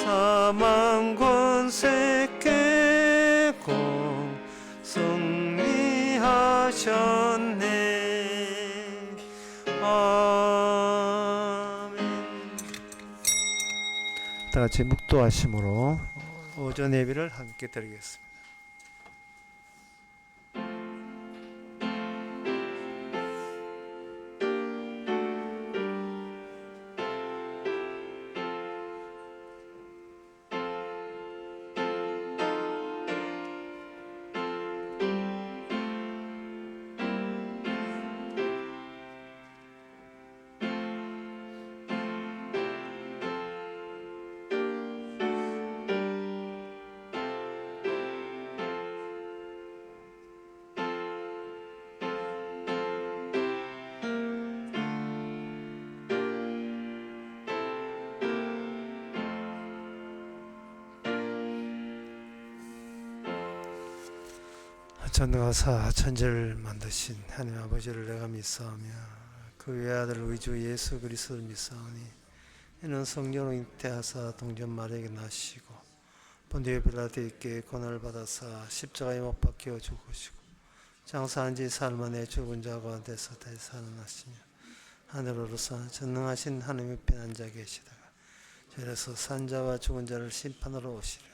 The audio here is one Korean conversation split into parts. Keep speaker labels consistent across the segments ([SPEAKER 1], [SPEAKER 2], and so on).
[SPEAKER 1] 사망 권세 깨고 승리하셨네. 아멘. 다 같이 묵도하심으로 오전 예배를 함께 드리겠습니다. 전능하사 천지를 만드신 하나님 아버지를 내가 믿사오며 그 외아들 우리 주 예수 그리스도를 믿사오니 이는 성령으로 잉태하사 동전 마리아에게 나시고 본디오 빌라도에게 고난을 받아사 십자가에 못 박혀 죽으시고 장사한 지 사흘 만에 죽은 자 가운데서 다시 살아나시며 하늘로서 전능하신 하나님의 편 앉아 계시다가 저에서 산 자와 죽은 자를 심판하러 오시리라.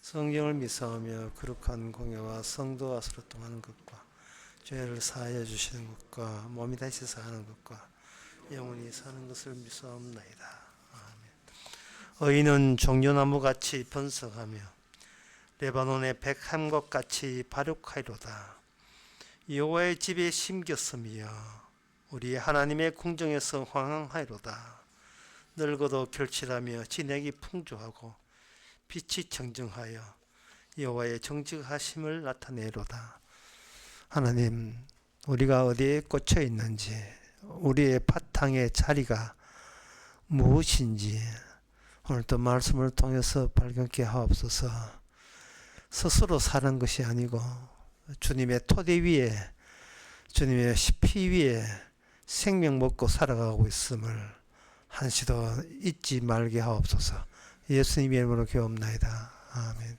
[SPEAKER 1] 성경을 믿사오며 거룩한 공예와 성도와 소통하는 것과 죄를 사하여 주시는 것과 몸이 다시 사는 것과 영원히 사는 것을 믿사옵나이다. 아멘. 의인은 종려나무같이 번성하며 레바논의 백합꽃같이 발육하리로다. 여호와의 집에 심겼으며 우리 하나님의 궁정에서 황황하리로다. 늙어도 결실하며 진액이 풍조하고 빛이 청정하여 여호와의 정직하심을 나타내로다. 하나님, 우리가 어디에 꽂혀 있는지, 우리의 바탕의 자리가 무엇인지 오늘도 말씀을 통해서 발견케 하옵소서. 스스로 사는 것이 아니고 주님의 토대 위에, 주님의 피 위에 생명 먹고 살아가고 있음을 한시도 잊지 말게 하옵소서. 예수님의 이름으로 기도합나이다. 아멘.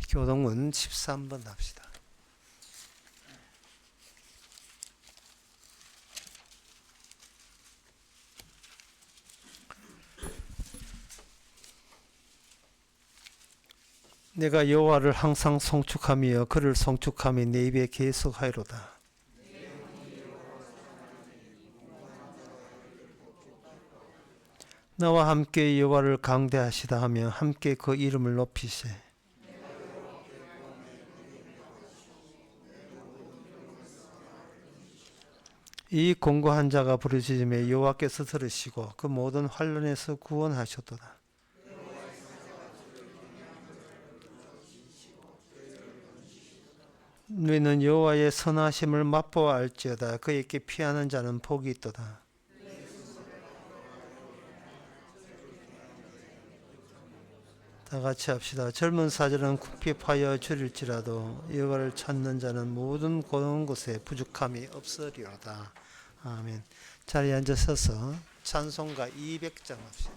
[SPEAKER 1] 교동문 13번 합시다. 내가 여호와를 항상 송축하며 그를 송축하며 내 입에 계속하리로다. 나와 함께 여호와를 강대하시다 하며 함께 그 이름을 높이세. 이 공고한 자가 부르짖음에 여호와께서 들으시고 그 모든 환난에서 구원하셨도다. 너희는 여호와의 선하심을 맛보아 알지어다. 그에게 피하는 자는 복이 있도다. 다 같이 합시다. 젊은 사자는 궁핍하여 줄일지라도 여호와를 찾는 자는 모든 고운 곳에 부족함이 없으리로다. 아멘. 자리에 앉으셔서 찬송가 200장 합시다.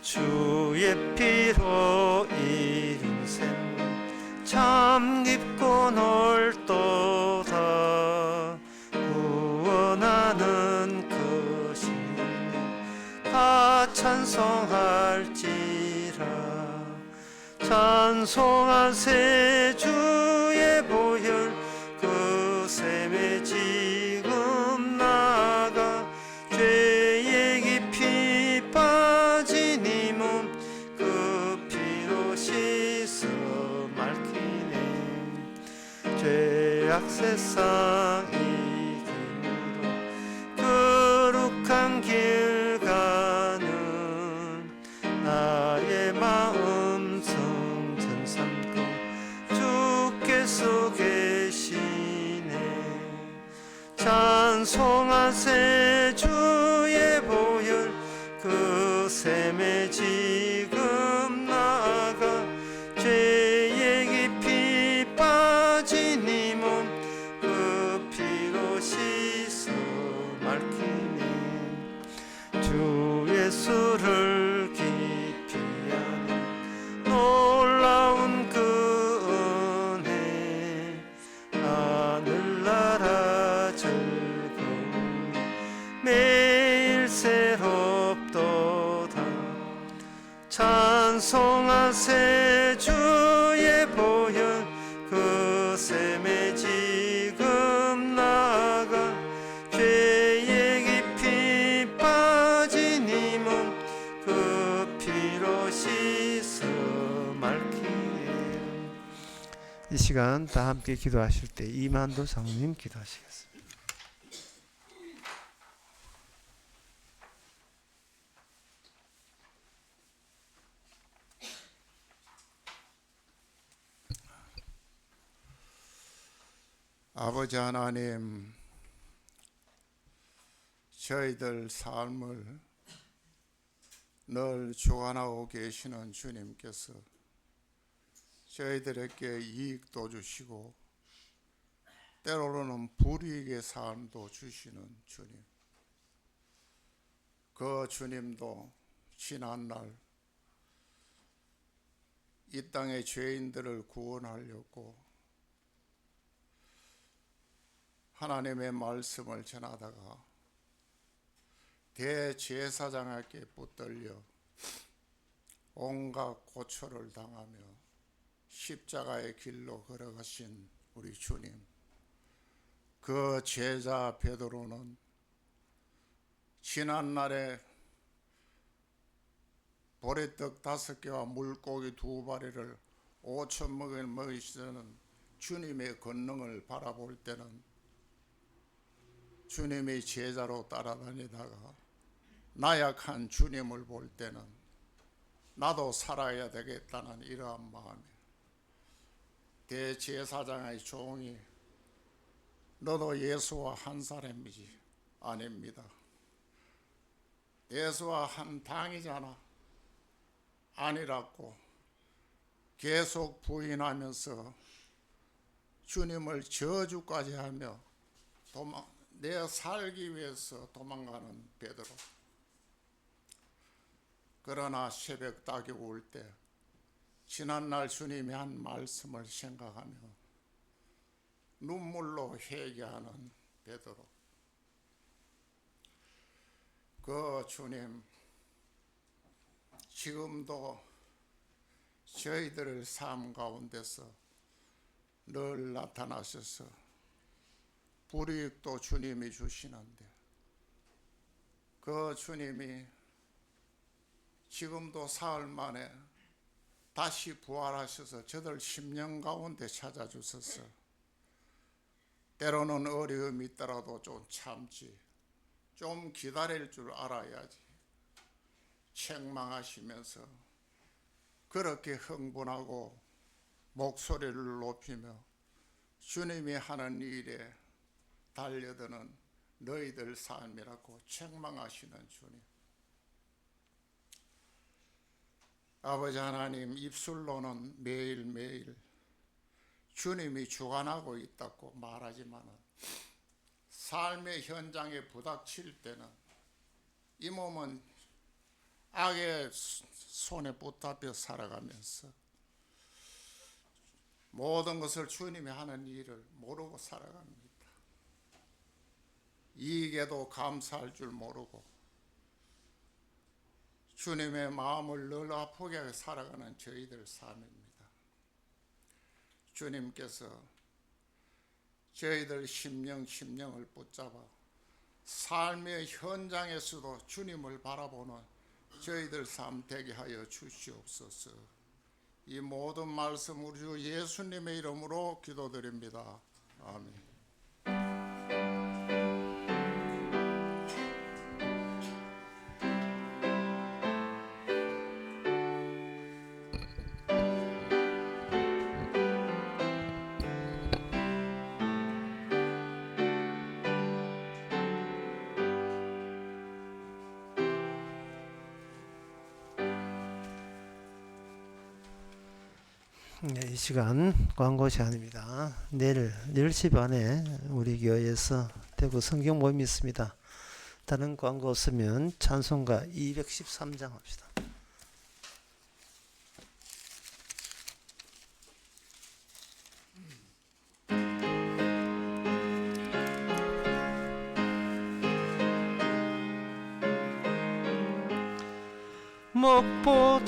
[SPEAKER 1] 주의 피로 이룬 셈 참 깊고 넓도다. 구원하는 그 신을 다 찬송할지라. 찬송하세 주의 보혈 그 셈에 지금 나아가 죄의 깊이 빠진 이 몸 그 피로 씻어 맑히네. 죄악 세상 이김으로 거룩한 길 가는 나의 마음 성전 삼고 주께서 계시네. 찬송하세 주의 보혈 그 그 샘에 지금 나가 죄에 깊이 빠진 이 몸 그 피로 씻어 맑히네. 주 예수를 깊이 아는 놀라운 그 은혜 하늘나라 즐거움 매일 새롭도다. 찬송하세 주의 보혈 그 샘에 지금 나가 죄에 깊이 빠진 이 몸 그 피로 씻어 맑히네. 이 시간 다 함께 기도하실 때 이만도 장로님 기도하시겠습니다.
[SPEAKER 2] 아버지 하나님, 저희들 삶을 늘 주관하고 계시는 주님께서 저희들에게 이익도 주시고 때로는 불이익의 삶도 주시는 주님, 그 주님도 지난날 이 땅의 죄인들을 구원하려고 하나님의 말씀을 전하다가 대제사장에게 붙들려 온갖 고초를 당하며 십자가의 길로 걸어가신 우리 주님, 그 제자 베드로는 지난날에 보리떡 5개와 물고기 2마리를 5,000명을 먹이시는 주님의 권능을 바라볼 때는 주님의 제자로 따라다니다가 나약한 주님을 볼 때는 나도 살아야 되겠다는 이러한 마음에 대제사장의 종이 너도 예수와 한 사람이지? 아닙니다. 예수와 한 당이잖아. 아니라고 계속 부인하면서 주님을 저주까지 하며 내 살기 위해서 도망가는 베드로. 그러나 새벽 딱이 올 때 지난날 주님이 한 말씀을 생각하며 눈물로 회개하는 베드로. 그 주님 지금도 저희들의 삶 가운데서 늘 나타나셔서 불이익도 주님이 주시는데 그 주님이 지금도 사흘 만에 다시 부활하셔서 저들 심령 가운데 찾아주셔서 때로는 어려움이 있더라도 좀 참지, 좀 기다릴 줄 알아야지 책망하시면서 그렇게 흥분하고 목소리를 높이며 주님이 하는 일에 달려드는 너희들 삶이라고 책망하시는 주님. 아버지 하나님, 입술로는 매일매일 주님이 주관하고 있다고 말하지만 삶의 현장에 부닥칠 때는 이 몸은 악의 손에 붙잡혀 살아가면서 모든 것을 주님이 하는 일을 모르고 살아갑니다. 이익에도 감사할 줄 모르고 주님의 마음을 늘 아프게 살아가는 저희들 삶입니다. 주님께서 저희들 심령을 붙잡아 삶의 현장에서도 주님을 바라보는 저희들 삶 되게 하여 주시옵소서. 이 모든 말씀 우리 주 예수님의 이름으로 기도드립니다. 아멘.
[SPEAKER 1] 네, 이 시간 광고 시간입니다. 내일 10시 반에 우리 교회에서 대구 성경 모임이 있습니다. 다른 광고 없으면 찬송가 213장 합시다. 목보다도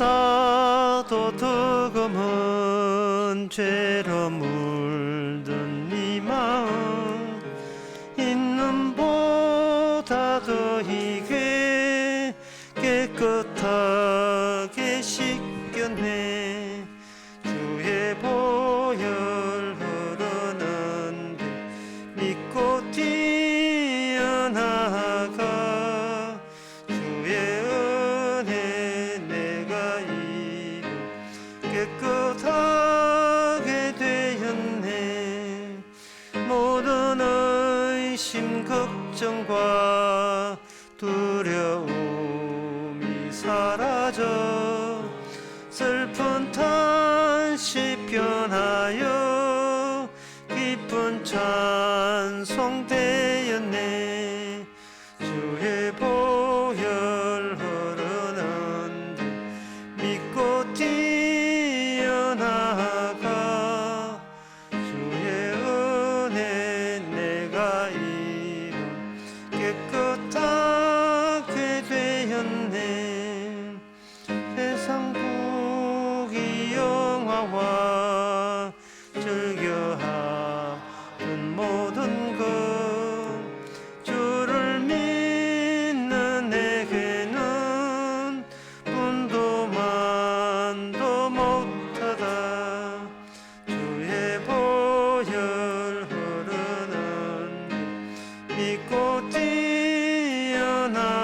[SPEAKER 1] 더 검은 죄로 물든 네 마음 있는 보다 더 희게 깨끗하게 씻겼네. 주의 보혈 흐르는데 믿고 뛰어나가. 주의 은혜 내가 이루 깨끗하게 되었네. 모든 의심 걱정과 두려움이 사라져 슬픈 탄시 변하여 기쁜 찬송 되었네. 주의 보혈 흐르는데 믿고 뛰어나가. 주의 은혜 내가 이루 깨끗하게 되었네. 세상 부귀 영화와 즐겨하는 모든 것 주를 믿는 내게는 분도만도 못하다. 주의 보혈 흐르는데 믿고 뛰어나가.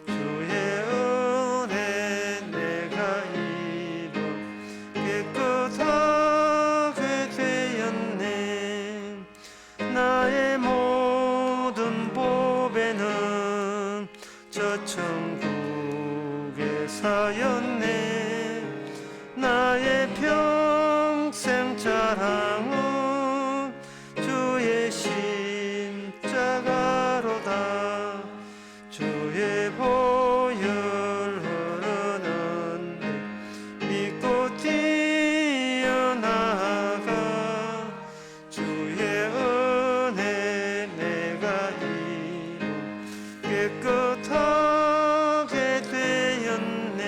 [SPEAKER 1] 주의 은혜 내가 이루 깨끗하게 되었네. 나의 모든 보배는 저 천국에 쌓였네. 나의 평생 자랑은 주의 십자가로다. 주의 보혈 흐르는데 믿고 뛰어나가. 주의 은혜 내가 이루 깨끗하게 되었네.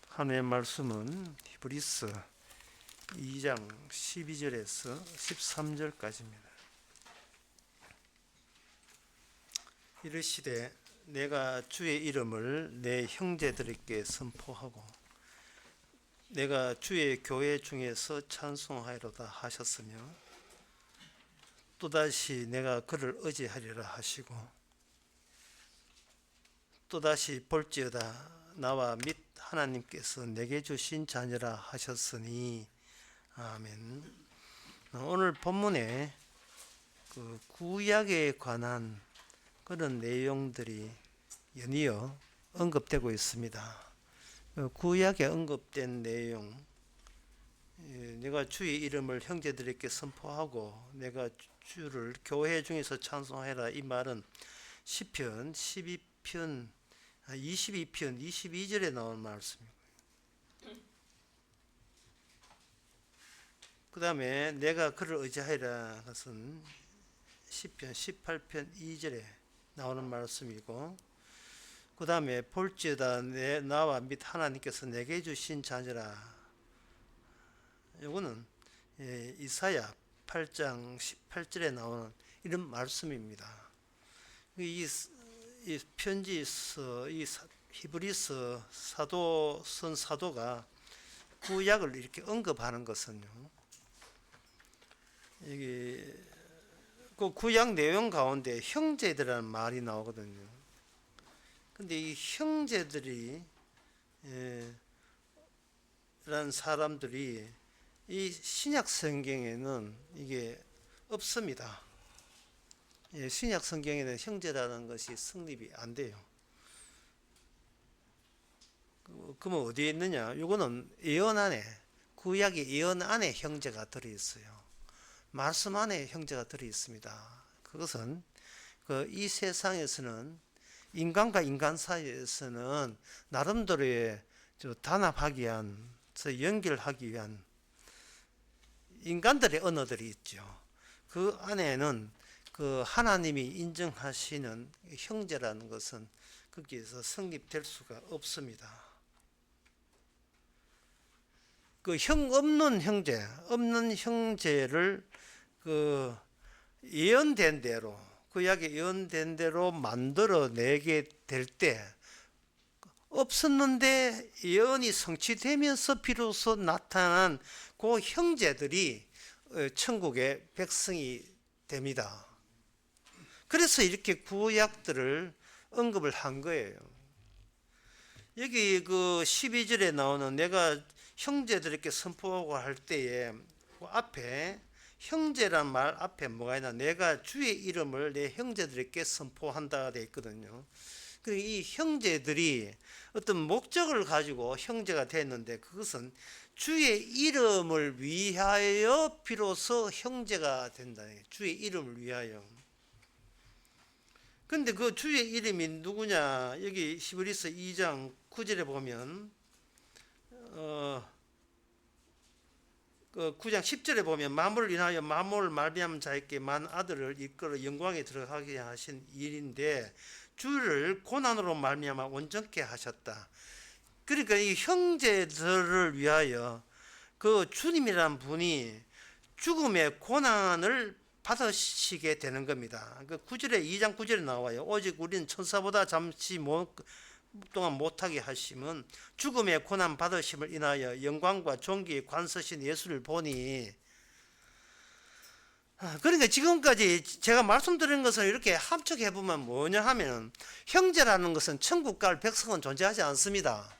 [SPEAKER 1] 하나님의 말씀은 히브리서 2장 12절에서 13절까지입니다. 이르시되 내가 주의 이름을 내 형제들에게 선포하고 내가 주의 교회 중에서 찬송하리로다 하셨으며 또다시 내가 그를 의지하리라 하시고 또다시 볼지어다 나와 및 하나님께서 내게 주신 자녀라 하셨으니. 아멘. 오늘 본문에 그 구약에 관한 그런 내용들이 연이어 언급되고 있습니다. 구약에 언급된 내용, 내가 주의 이름을 형제들에게 선포하고 내가 주를 교회 중에서 찬송하라, 이 말은 시편 12편 22편 22절에 나온 말씀입니다. 그 다음에 내가 그를 의지하리라 것은 시편 18편 2절에 나오는 말씀이고, 그 다음에 볼지어다 나와 및 하나님께서 내게 주신 자녀라, 이거는 이사야 8장 18절에 나오는 이런 말씀입니다. 이 편지서, 이 히브리서 사도가 구약을 이렇게 언급하는 것은요, 이게 그 구약 내용 가운데 형제들이라는 말이 나오거든요. 근데 이 형제들이 라는 사람들이 이 신약 성경에는 이게 없습니다. 신약 성경에는 형제라는 것이 성립이 안 돼요. 그러면 어디에 있느냐? 이거는 예언 안에, 구약의 예언 안에 형제가 들어있어요. 말씀 안에 형제가 들어있습니다. 그것은 이 세상에서는 인간과 인간 사이에서는 나름대로의 단합하기 위한, 연결하기 위한 인간들의 언어들이 있죠. 그 안에는 그 하나님이 인정하시는 형제라는 것은 거기에서 성립될 수가 없습니다. 그 없는 형제를 그 예언된 대로, 구약에 예언된 대로 만들어내게 될 때, 없었는데 예언이 성취되면서 비로소 나타난 그 형제들이 천국의 백성이 됩니다. 그래서 이렇게 구약들을 언급을 한 거예요. 여기 그 12절에 나오는 내가 형제들에게 선포하고 할 때에 그 앞에 형제란 말 앞에 뭐가 있나? 내가 주의 이름을 내 형제들에게 선포한다 되어 있거든요. 이 형제들이 어떤 목적을 가지고 형제가 됐는데 그것은 주의 이름을 위하여 비로소 형제가 된다. 주의 이름을 위하여. 근데 그 주의 이름이 누구냐? 여기 히브리서 2장 9절에 보면 그 9장 10절에 보면 만물을 인하여 만물을 말미암은 자에게 만 아들을 이끌어 영광에 들어가게 하신 일인데 주를 고난으로 말미암아 온전케 하셨다. 그러니까 이 형제들을 위하여 그 주님이란 분이 죽음의 고난을 받으시게 되는 겁니다. 그 9절에 2장 9절에 나와요. 오직 우리는 천사보다 잠시 동안 못하게 하심은 죽음의 고난 받으심을 인하여 영광과 존귀에 관서신 예수를 보니. 그러니까 지금까지 제가 말씀드린 것을 이렇게 함축해 보면 뭐냐 하면 형제라는 것은 천국 갈 백성은 존재하지 않습니다.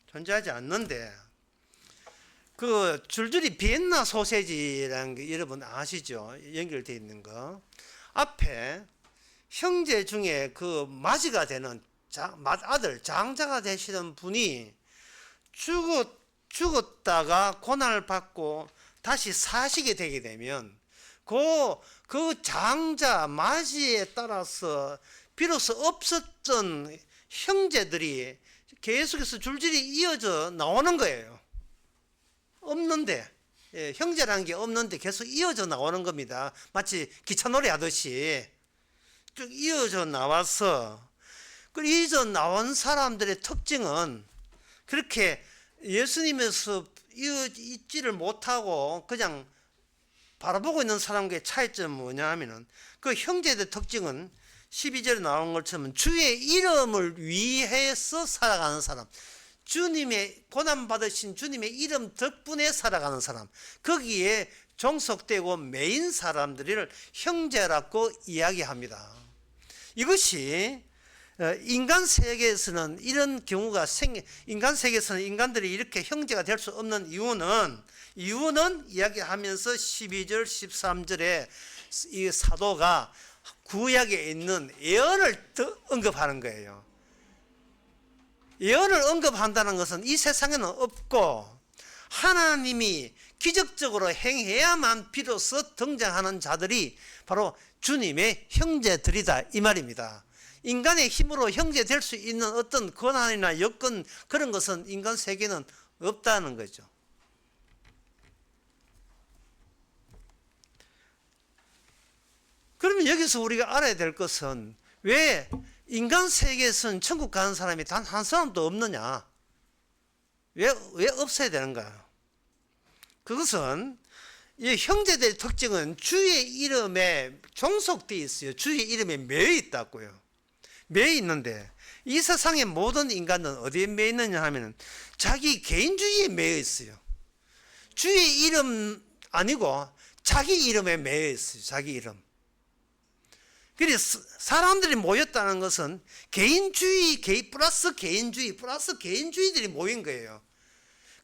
[SPEAKER 1] 존재하지 않는데 그 줄줄이 비엔나 소세지라는 게 여러분 아시죠? 연결되어 있는 거. 앞에 형제 중에 그 맞이가 되는 아들, 장자가 되시는 분이 죽었다가 고난을 받고 다시 사시게 되게 되면 그 장자, 맞이에 따라서 비로소 없었던 형제들이 계속해서 줄줄이 이어져 나오는 거예요. 없는데, 형제라는 게 없는데 계속 이어져 나오는 겁니다. 마치 기차놀이 하듯이 쭉 이어져 나와서 그 이어져 나온 사람들의 특징은 그렇게 예수님에서 있지를 못하고 그냥 바라보고 있는 사람과의 차이점은 뭐냐 하면은 그 형제들 특징은 12절에 나온 것처럼 주의 이름을 위해서 살아가는 사람, 주님의 고난받으신 주님의 이름 덕분에 살아가는 사람, 거기에 종속되고 매인 사람들을 형제라고 이야기합니다. 이것이 인간 세계에서는 이런 경우가 인간 세계에서는 인간들이 이렇게 형제가 될 수 없는 이유는 이야기하면서 12절 13절에 이 사도가 구약에 있는 예언을 언급하는 거예요. 예언을 언급한다는 것은 이 세상에는 없고 하나님이 기적적으로 행해야만 비로소 등장하는 자들이 바로 주님의 형제들이다 이 말입니다. 인간의 힘으로 형제 될 수 있는 어떤 권한이나 여건 그런 것은 인간 세계는 없다는 거죠. 그러면 여기서 우리가 알아야 될 것은 왜 인간 세계에서는 천국 가는 사람이 단 한 사람도 없느냐? 왜 없어야 되는가? 그것은 이 형제들의 특징은 주의 이름에 종속되어 있어요. 주의 이름에 매여 있다고요. 매여 있는데 이 세상의 모든 인간은 어디에 매여 있느냐 하면 자기 개인주의에 매여 있어요. 주의 이름 아니고 자기 이름에 매여 있어요. 자기 이름. 그래서 사람들이 모였다는 것은 개인주의 플러스 개인주의들이 모인 거예요.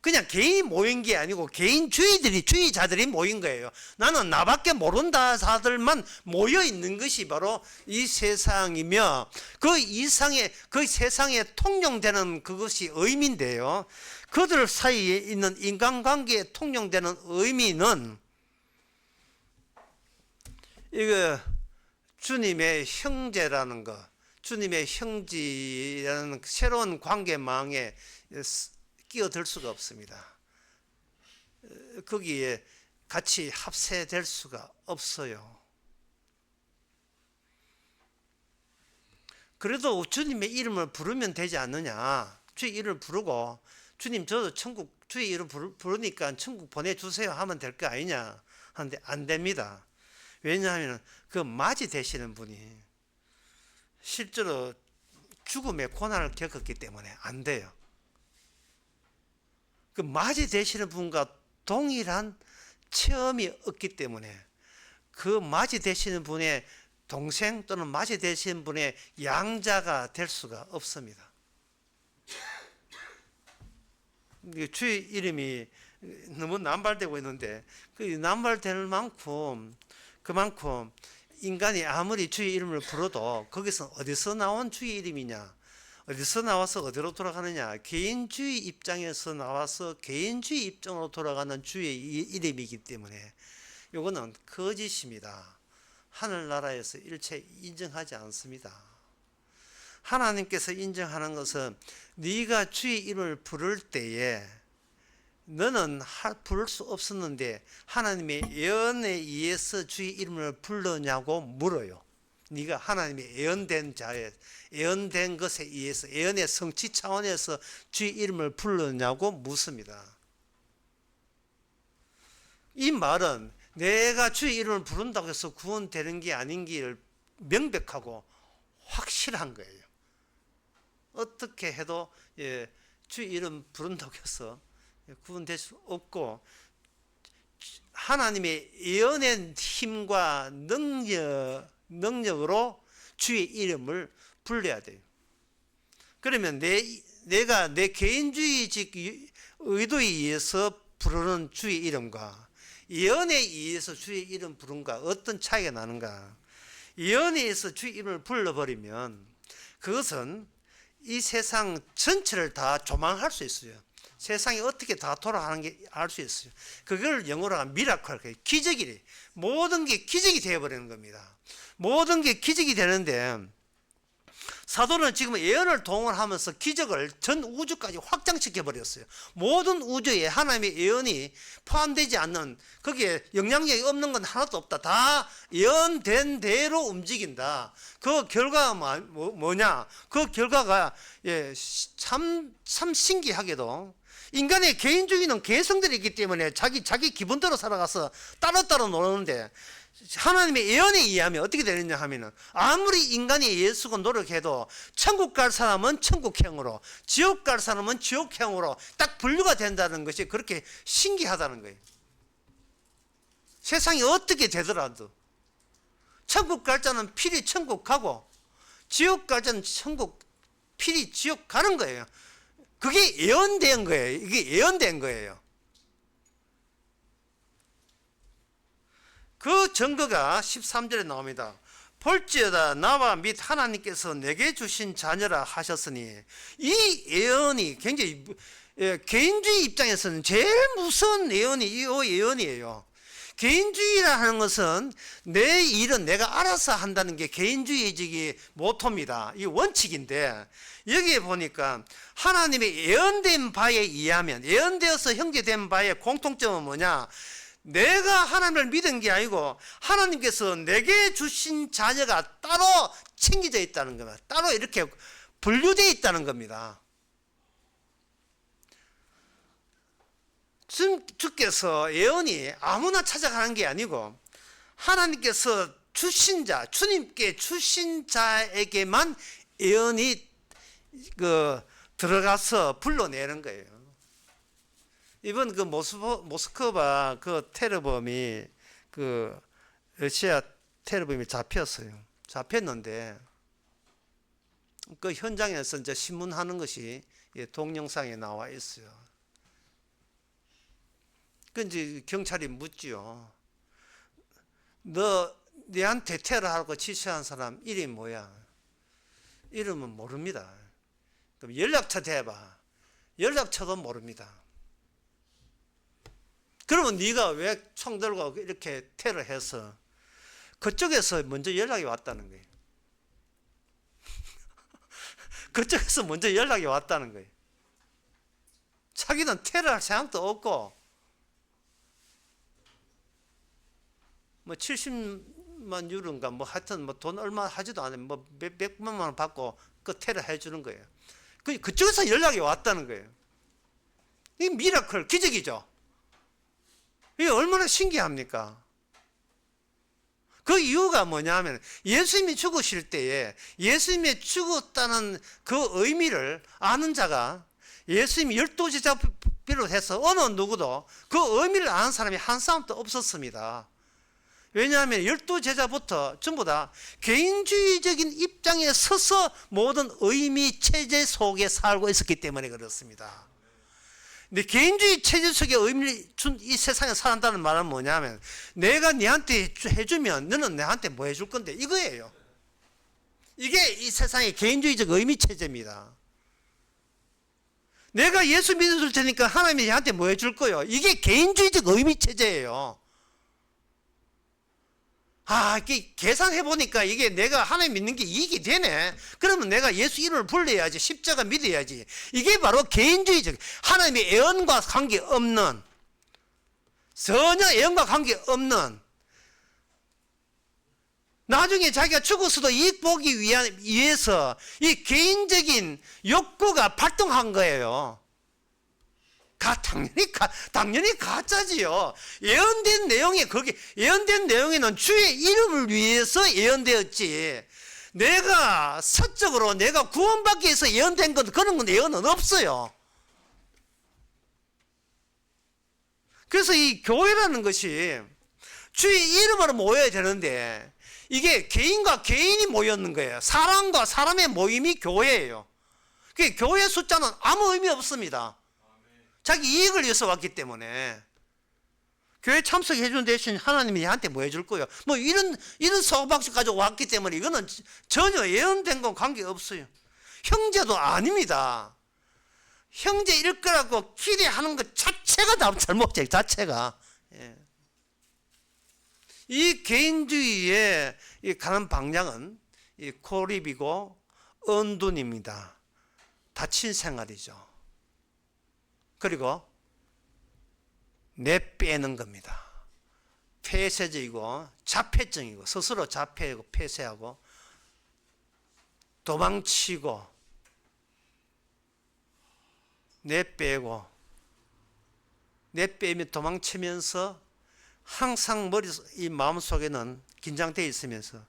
[SPEAKER 1] 그냥 개인이 모인 게 아니고 주의자들이 모인 거예요. 나는 나밖에 모른다 자들만 모여 있는 것이 바로 이 세상이며 그 이상의 그 세상에 통용되는 그것이 의미인데요. 그들 사이에 있는 인간관계에 통용되는 의미는 이거 주님의 형제라는 것, 주님의 형제라는 새로운 관계망에 끼어들 수가 없습니다. 거기에 같이 합세될 수가 없어요. 그래도 주님의 이름을 부르면 되지 않느냐. 주의 이름을 부르고 주님 저도 천국 주의 이름 부르니까 천국 보내주세요 하면 될 거 아니냐 하는데 안 됩니다. 왜냐하면 그 맞이 되시는 분이 실제로 죽음의 고난을 겪었기 때문에 안 돼요. 그 맞이 되시는 분과 동일한 체험이 없기 때문에 그 맞이 되시는 분의 동생 또는 맞이 되시는 분의 양자가 될 수가 없습니다. 주의 이름이 너무 남발되고 있는데 그 남발될 만큼 그만큼 인간이 아무리 주의 이름을 불러도 거기서 어디서 나온 주의 이름이냐, 어디서 나와서 어디로 돌아가느냐, 개인주의 입장에서 나와서 개인주의 입장으로 돌아가는 주의 이름이기 때문에 이거는 거짓입니다. 하늘나라에서 일체 인정하지 않습니다. 하나님께서 인정하는 것은 네가 주의 이름을 부를 때에 너는 부를 수 없었는데 하나님의 예언에 의해서 주의 이름을 불렀냐고 물어요. 네가 하나님의 예언된 자에 예언된 것에 의해서 예언의 성취 차원에서 주의 이름을 불렀냐고 묻습니다. 이 말은 내가 주의 이름을 부른다고 해서 구원되는 게 아닌 게 명백하고 확실한 거예요. 어떻게 해도 주의 이름 부른다고 해서 구원될 수 없고 하나님의 예언의 힘과 능력으로 주의 이름을 불러야 돼요. 그러면 내가 내 개인주의적 의도에 의해서 부르는 주의 이름과 예언에 의해서 주의 이름 부른가 어떤 차이가 나는가? 예언에 의해서 주의 이름을 불러버리면 그것은 이 세상 전체를 다 조망할 수 있어요. 세상이 어떻게 다 돌아가는 게 알 수 있어요. 그걸 영어로 하면 미라클, 기적이래. 모든 게 기적이 되어버리는 겁니다. 모든 게 기적이 되는데 사도는 지금 예언을 동원하면서 기적을 전 우주까지 확장시켜 버렸어요. 모든 우주에 하나님의 예언이 포함되지 않는 거기에 영향력이 없는 건 하나도 없다. 다 예언된 대로 움직인다. 그 결과가 뭐냐? 그 결과가 참 신기하게도 인간의 개인주의는 개성들이 있기 때문에 자기 기분대로 살아가서 따로따로 노는데 하나님의 예언에 의하면 어떻게 되느냐 하면은 아무리 인간이 예수고 노력해도 천국 갈 사람은 천국형으로 지옥 갈 사람은 지옥형으로 딱 분류가 된다는 것이 그렇게 신기하다는 거예요. 세상이 어떻게 되더라도 천국 갈 자는 필히 천국 가고 지옥 갈 자는 필히 지옥 가는 거예요. 그게 예언된 거예요. 이게 예언된 거예요. 그 증거가 13절에 나옵니다. 볼지어다 나와 및 하나님께서 내게 주신 자녀라 하셨으니 이 예언이 굉장히 개인주의 입장에서는 제일 무서운 예언이 이 예언이에요. 개인주의라 하는 것은 내 일은 내가 알아서 한다는 게 개인주의적인 모토입니다. 이 원칙인데 여기에 보니까 하나님의 예언된 바에 의하면 예언되어서 형제된 바의 공통점은 뭐냐? 내가 하나님을 믿은 게 아니고 하나님께서 내게 주신 자녀가 따로 챙겨져 있다는 겁니다. 따로 이렇게 분류되어 있다는 겁니다. 주께서 예언이 아무나 찾아가는 게 아니고 하나님께서 주신 자, 주님께 주신 자에게만 예언이 들어가서 불러내는 거예요. 이번 그 모스크바 그 테러범이 그 러시아 테러범이 잡혔는데 그 현장에서 이제 신문하는 것이 동영상에 나와 있어요. 그 이제 경찰이 묻지요. 너 내한테 테러하고 지시한 사람 이름이 뭐야? 이름은 모릅니다. 그럼 연락처 대봐. 연락처도 모릅니다. 그러면 네가 왜 총 들고 이렇게 테러해서 그쪽에서 먼저 연락이 왔다는 거예요. 그쪽에서 먼저 연락이 왔다는 거예요. 자기는 테러할 생각도 없고 뭐 70만 유로인가 뭐 하여튼 뭐 돈 얼마 하지도 않아요. 뭐 몇백만 원 받고 그 테러 해주는 거예요. 그쪽에서 연락이 왔다는 거예요. 이 미라클 기적이죠. 이게 얼마나 신기합니까? 그 이유가 뭐냐면 예수님이 죽으실 때에 예수님이 죽었다는 그 의미를 아는 자가 예수님이 12제자 비롯해서 어느 누구도 그 의미를 아는 사람이 한 사람도 없었습니다. 왜냐하면 12제자부터 전부 다 개인주의적인 입장에 서서 모든 의미 체제 속에 살고 있었기 때문에 그렇습니다. 근데 개인주의 체제 속에 의미를 준 이 세상에 산다는 말은 뭐냐면 내가 네한테 해주면 너는 내한테 뭐 해줄 건데 이거예요. 이게 이 세상의 개인주의적 의미 체제입니다. 내가 예수 믿어줄 테니까 하나님이 나한테 뭐 해줄 거요? 이게 개인주의적 의미 체제예요. 이게 계산해 보니까 이게 내가 하나님 믿는 게 이익이 되네. 그러면 내가 예수 이름을 불러야지. 십자가 믿어야지. 이게 바로 개인주의적, 하나님의 애언과 관계없는, 전혀 애언과 관계없는, 나중에 자기가 죽어서도 이익 보기 위해서 이 개인적인 욕구가 발동한 거예요. 당연히 가짜지요. 예언된 내용에 예언된 내용에는 주의 이름을 위해서 예언되었지. 내가 사적으로 내가 구원받기 위해서 예언된 것 그런 건 예언은 없어요. 그래서 이 교회라는 것이 주의 이름으로 모여야 되는데 이게 개인과 개인이 모였는 거예요. 사람과 사람의 모임이 교회예요. 그 교회 숫자는 아무 의미 없습니다. 자기 이익을 위해서 왔기 때문에 교회 참석해 주는 대신 하나님이 나한테 뭐 해줄 거예요? 뭐 이런 소박식 가지고 왔기 때문에 이거는 전혀 예언된 건 관계없어요. 형제도 아닙니다. 형제일 거라고 기대하는 것 자체가 다 잘못돼요. 자체가. 예. 이 개인주의에 가는 방향은 이 고립이고 언둔입니다. 닫힌 생활이죠. 그리고 내빼는 겁니다. 폐쇄적이고 자폐증이고 스스로 자폐하고 폐쇄하고 도망치고 내빼고 내빼며 도망치면서 항상 이 마음속에는 긴장되어 있으면서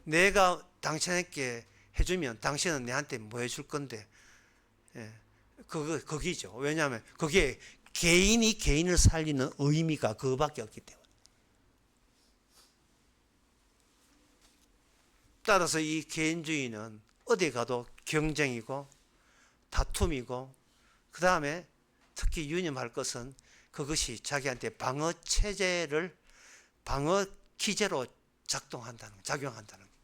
[SPEAKER 1] 내가 당신에게 해주면 당신은 내한테 뭐 해줄 건데 거기죠. 왜냐하면 그게 개인이 개인을 살리는 의미가 그거밖에 없기 때문에. 따라서 이 개인주의는 어디 가도 경쟁이고 다툼이고 그 다음에 특히 유념할 것은 그것이 자기한테 방어 기제로 작용한다는 거예요.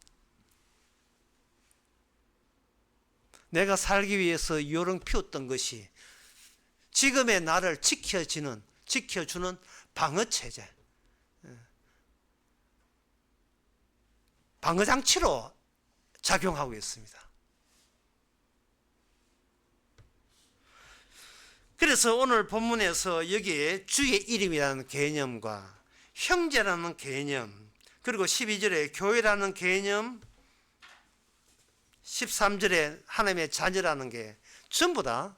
[SPEAKER 1] 내가 살기 위해서 요령 피웠던 것이 지금의 나를 지켜주는 방어체제, 방어장치로 작용하고 있습니다. 그래서 오늘 본문에서 여기에 주의 이름이라는 개념과 형제라는 개념, 그리고 12절에 교회라는 개념, 13절에 하나님의 자녀라는 게 전부 다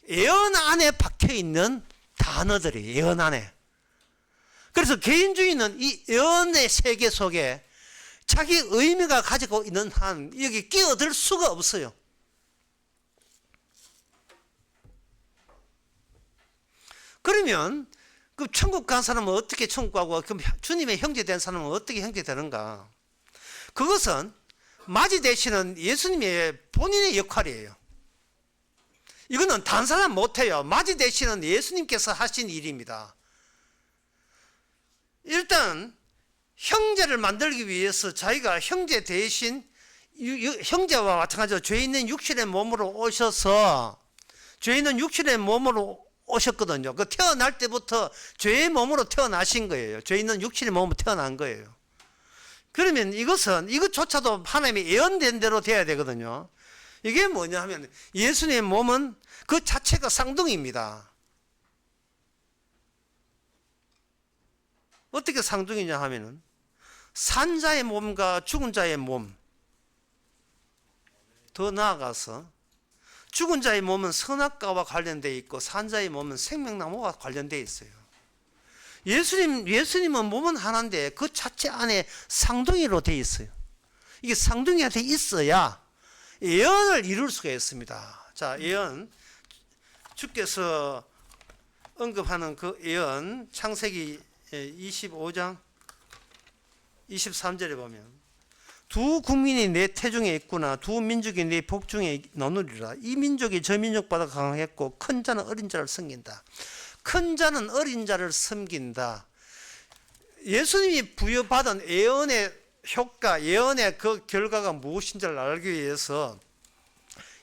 [SPEAKER 1] 예언 안에 박혀있는 단어들이 예언 안에. 그래서 개인주의는 이 예언의 세계 속에 자기 의미가 가지고 있는 한 여기 끼어들 수가 없어요. 그러면 그 천국 간 사람은 어떻게 천국 가고 그럼 주님의 형제 된 사람은 어떻게 형제 되는가? 그것은 맞이 되시는 예수님의 본인의 역할이에요. 이거는 다른 사람 못해요. 맞이 되시는 예수님께서 하신 일입니다. 일단 형제를 만들기 위해서 자기가 형제 대신 형제와 마찬가지로 죄 있는 육신의 몸으로 오셔서 죄 있는 육신의 몸으로 오셨거든요. 그 태어날 때부터 죄의 몸으로 태어나신 거예요. 죄 있는 육신의 몸으로 태어난 거예요. 그러면 이것조차도 하나님이 예언된 대로 돼야 되거든요. 이게 뭐냐 하면 예수님의 몸은 그 자체가 쌍둥이입니다. 어떻게 쌍둥이냐 하면은 산 자의 몸과 죽은 자의 몸, 더 나아가서 죽은 자의 몸은 선악과와 관련되어 있고 산 자의 몸은 생명나무와 관련되어 있어요. 예수님은 몸은 하나인데 그 자체 안에 쌍둥이로 되어 있어요. 이게 쌍둥이한테 있어야 예언을 이룰 수가 있습니다. 자, 예언 주께서 언급하는 그 예언 창세기 25장 23절에 보면 두 국민이 내 태중에 있구나. 두 민족이 내 복중에 나누리라. 이 민족이 저 민족보다 강하겠고 큰 자는 어린 자를 섬긴다. 큰 자는 어린 자를 섬긴다. 예수님이 부여받은 예언의 효과, 예언의 그 결과가 무엇인지를 알기 위해서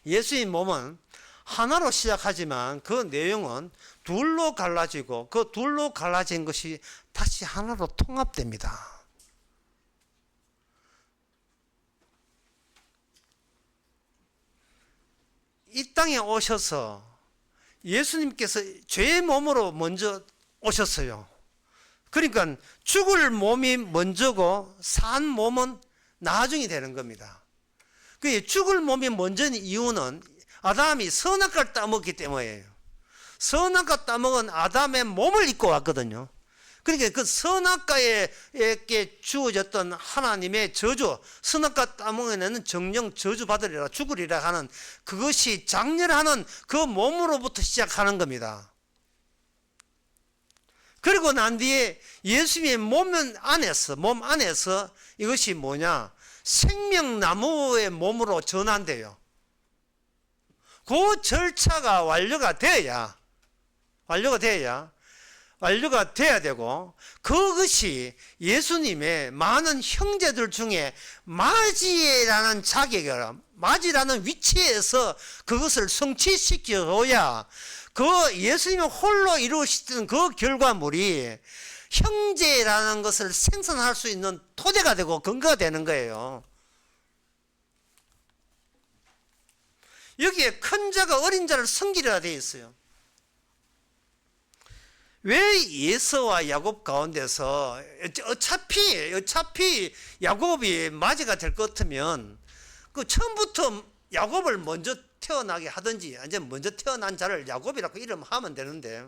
[SPEAKER 1] 예수님 몸은 하나로 시작하지만 그 내용은 둘로 갈라지고 그 둘로 갈라진 것이 다시 하나로 통합됩니다. 이 땅에 오셔서 예수님께서 죄의 몸으로 먼저 오셨어요. 그러니까 죽을 몸이 먼저고 산 몸은 나중이 되는 겁니다. 그 죽을 몸이 먼저인 이유는 아담이 선악과를 따먹기 때문이에요. 선악과 따먹은 아담의 몸을 입고 왔거든요. 그러니까 그 선악과에게 주어졌던 하나님의 저주, 선악과 따먹으면 정령 저주받으리라 죽으리라 하는 그것이 장렬하는 그 몸으로부터 시작하는 겁니다. 그리고 난 뒤에 예수님의 몸 안에서 이것이 뭐냐? 생명나무의 몸으로 전환돼요. 그 절차가 완료가 돼야 되고 그것이 예수님의 많은 형제들 중에 마지라는 마지라는 위치에서 그것을 성취시켜야 그 예수님이 홀로 이루시던 그 결과물이 형제라는 것을 생산할 수 있는 토대가 되고 근거가 되는 거예요. 여기에 큰 자가 어린 자를 섬기려야 되어 있어요. 왜 에서와 야곱 가운데서 어차피 야곱이 맞이가 될 것 같으면 그 처음부터 야곱을 먼저 태어나게 하든지 아니면 먼저 태어난 자를 야곱이라고 이름하면 되는데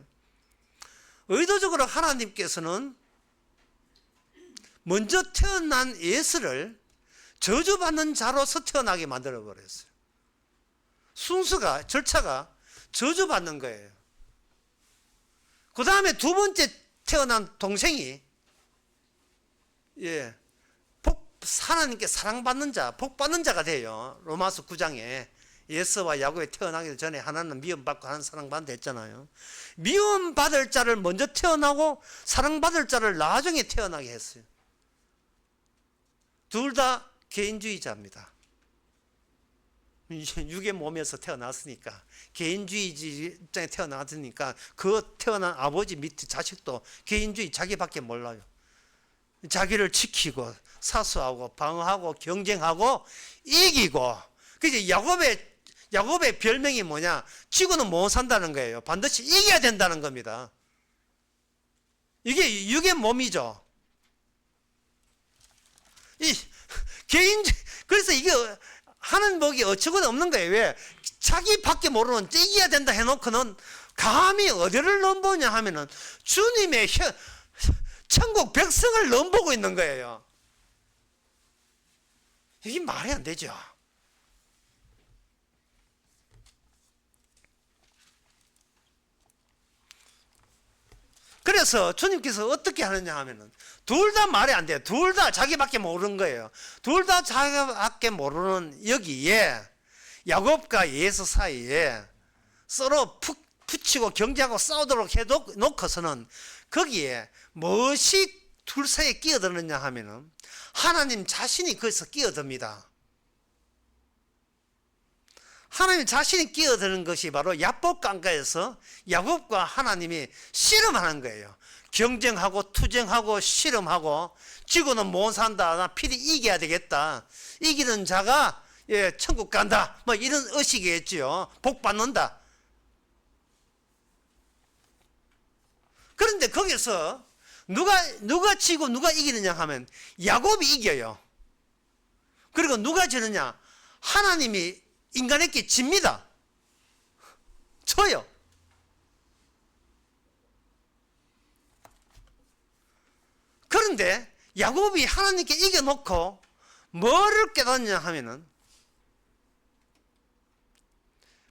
[SPEAKER 1] 의도적으로 하나님께서는 먼저 태어난 에서를 저주받는 자로서 태어나게 만들어 버렸어요. 절차가 저주받는 거예요. 그 다음에 두 번째 태어난 동생이 하나님께 사랑받는 자, 복받는 자가 돼요. 로마서 9장에 에서와 야곱이 태어나기 전에 하나는 미움받고 하나는 사랑받는다 했잖아요. 미움받을 자를 먼저 태어나고 사랑받을 자를 나중에 태어나게 했어요. 둘 다 개인주의자입니다. 육의 몸에서 태어났으니까 개인주의 입장에 태어났으니까 그 태어난 아버지 밑에 자식도 개인주의 자기밖에 몰라요. 자기를 지키고 사수하고 방어하고 경쟁하고 이기고 그래서 야곱의 별명이 뭐냐? 지고는 못 산다는 거예요. 반드시 이겨야 된다는 겁니다. 이게 육의 몸이죠. 그래서 이게 하는 법이 어처구니 없는 거예요. 왜? 자기밖에 모르는 이겨야 된다 해놓고는 감히 어디를 넘보냐 하면은 주님의 천국 백성을 넘보고 있는 거예요. 이게 말이 안 되죠. 그래서 주님께서 어떻게 하느냐 하면은 둘 다 말이 안 돼요. 둘 다 자기밖에 모르는 거예요. 둘 다 자기밖에 모르는 여기에 야곱과 에서 사이에 서로 붙이고 경쟁하고 싸우도록 해놓고서는 거기에 무엇이 둘 사이에 끼어드느냐 하면은 하나님 자신이 거기서 끼어듭니다. 하나님 자신이 끼어드는 것이 바로 야복 강가에서 야곱과 하나님이 씨름하는 거예요. 경쟁하고 투쟁하고 씨름하고 지구는 못 산다. 나 필히 이겨야 되겠다. 이기는 자가 천국 간다. 뭐 이런 의식이겠지요. 복 받는다. 그런데 거기서 누가 지고 누가 이기느냐 하면 야곱이 이겨요. 그리고 누가 지느냐? 하나님이 인간에게 집니다. 져요. 그런데 야곱이 하나님께 이겨놓고 뭐를 깨닫냐 하면은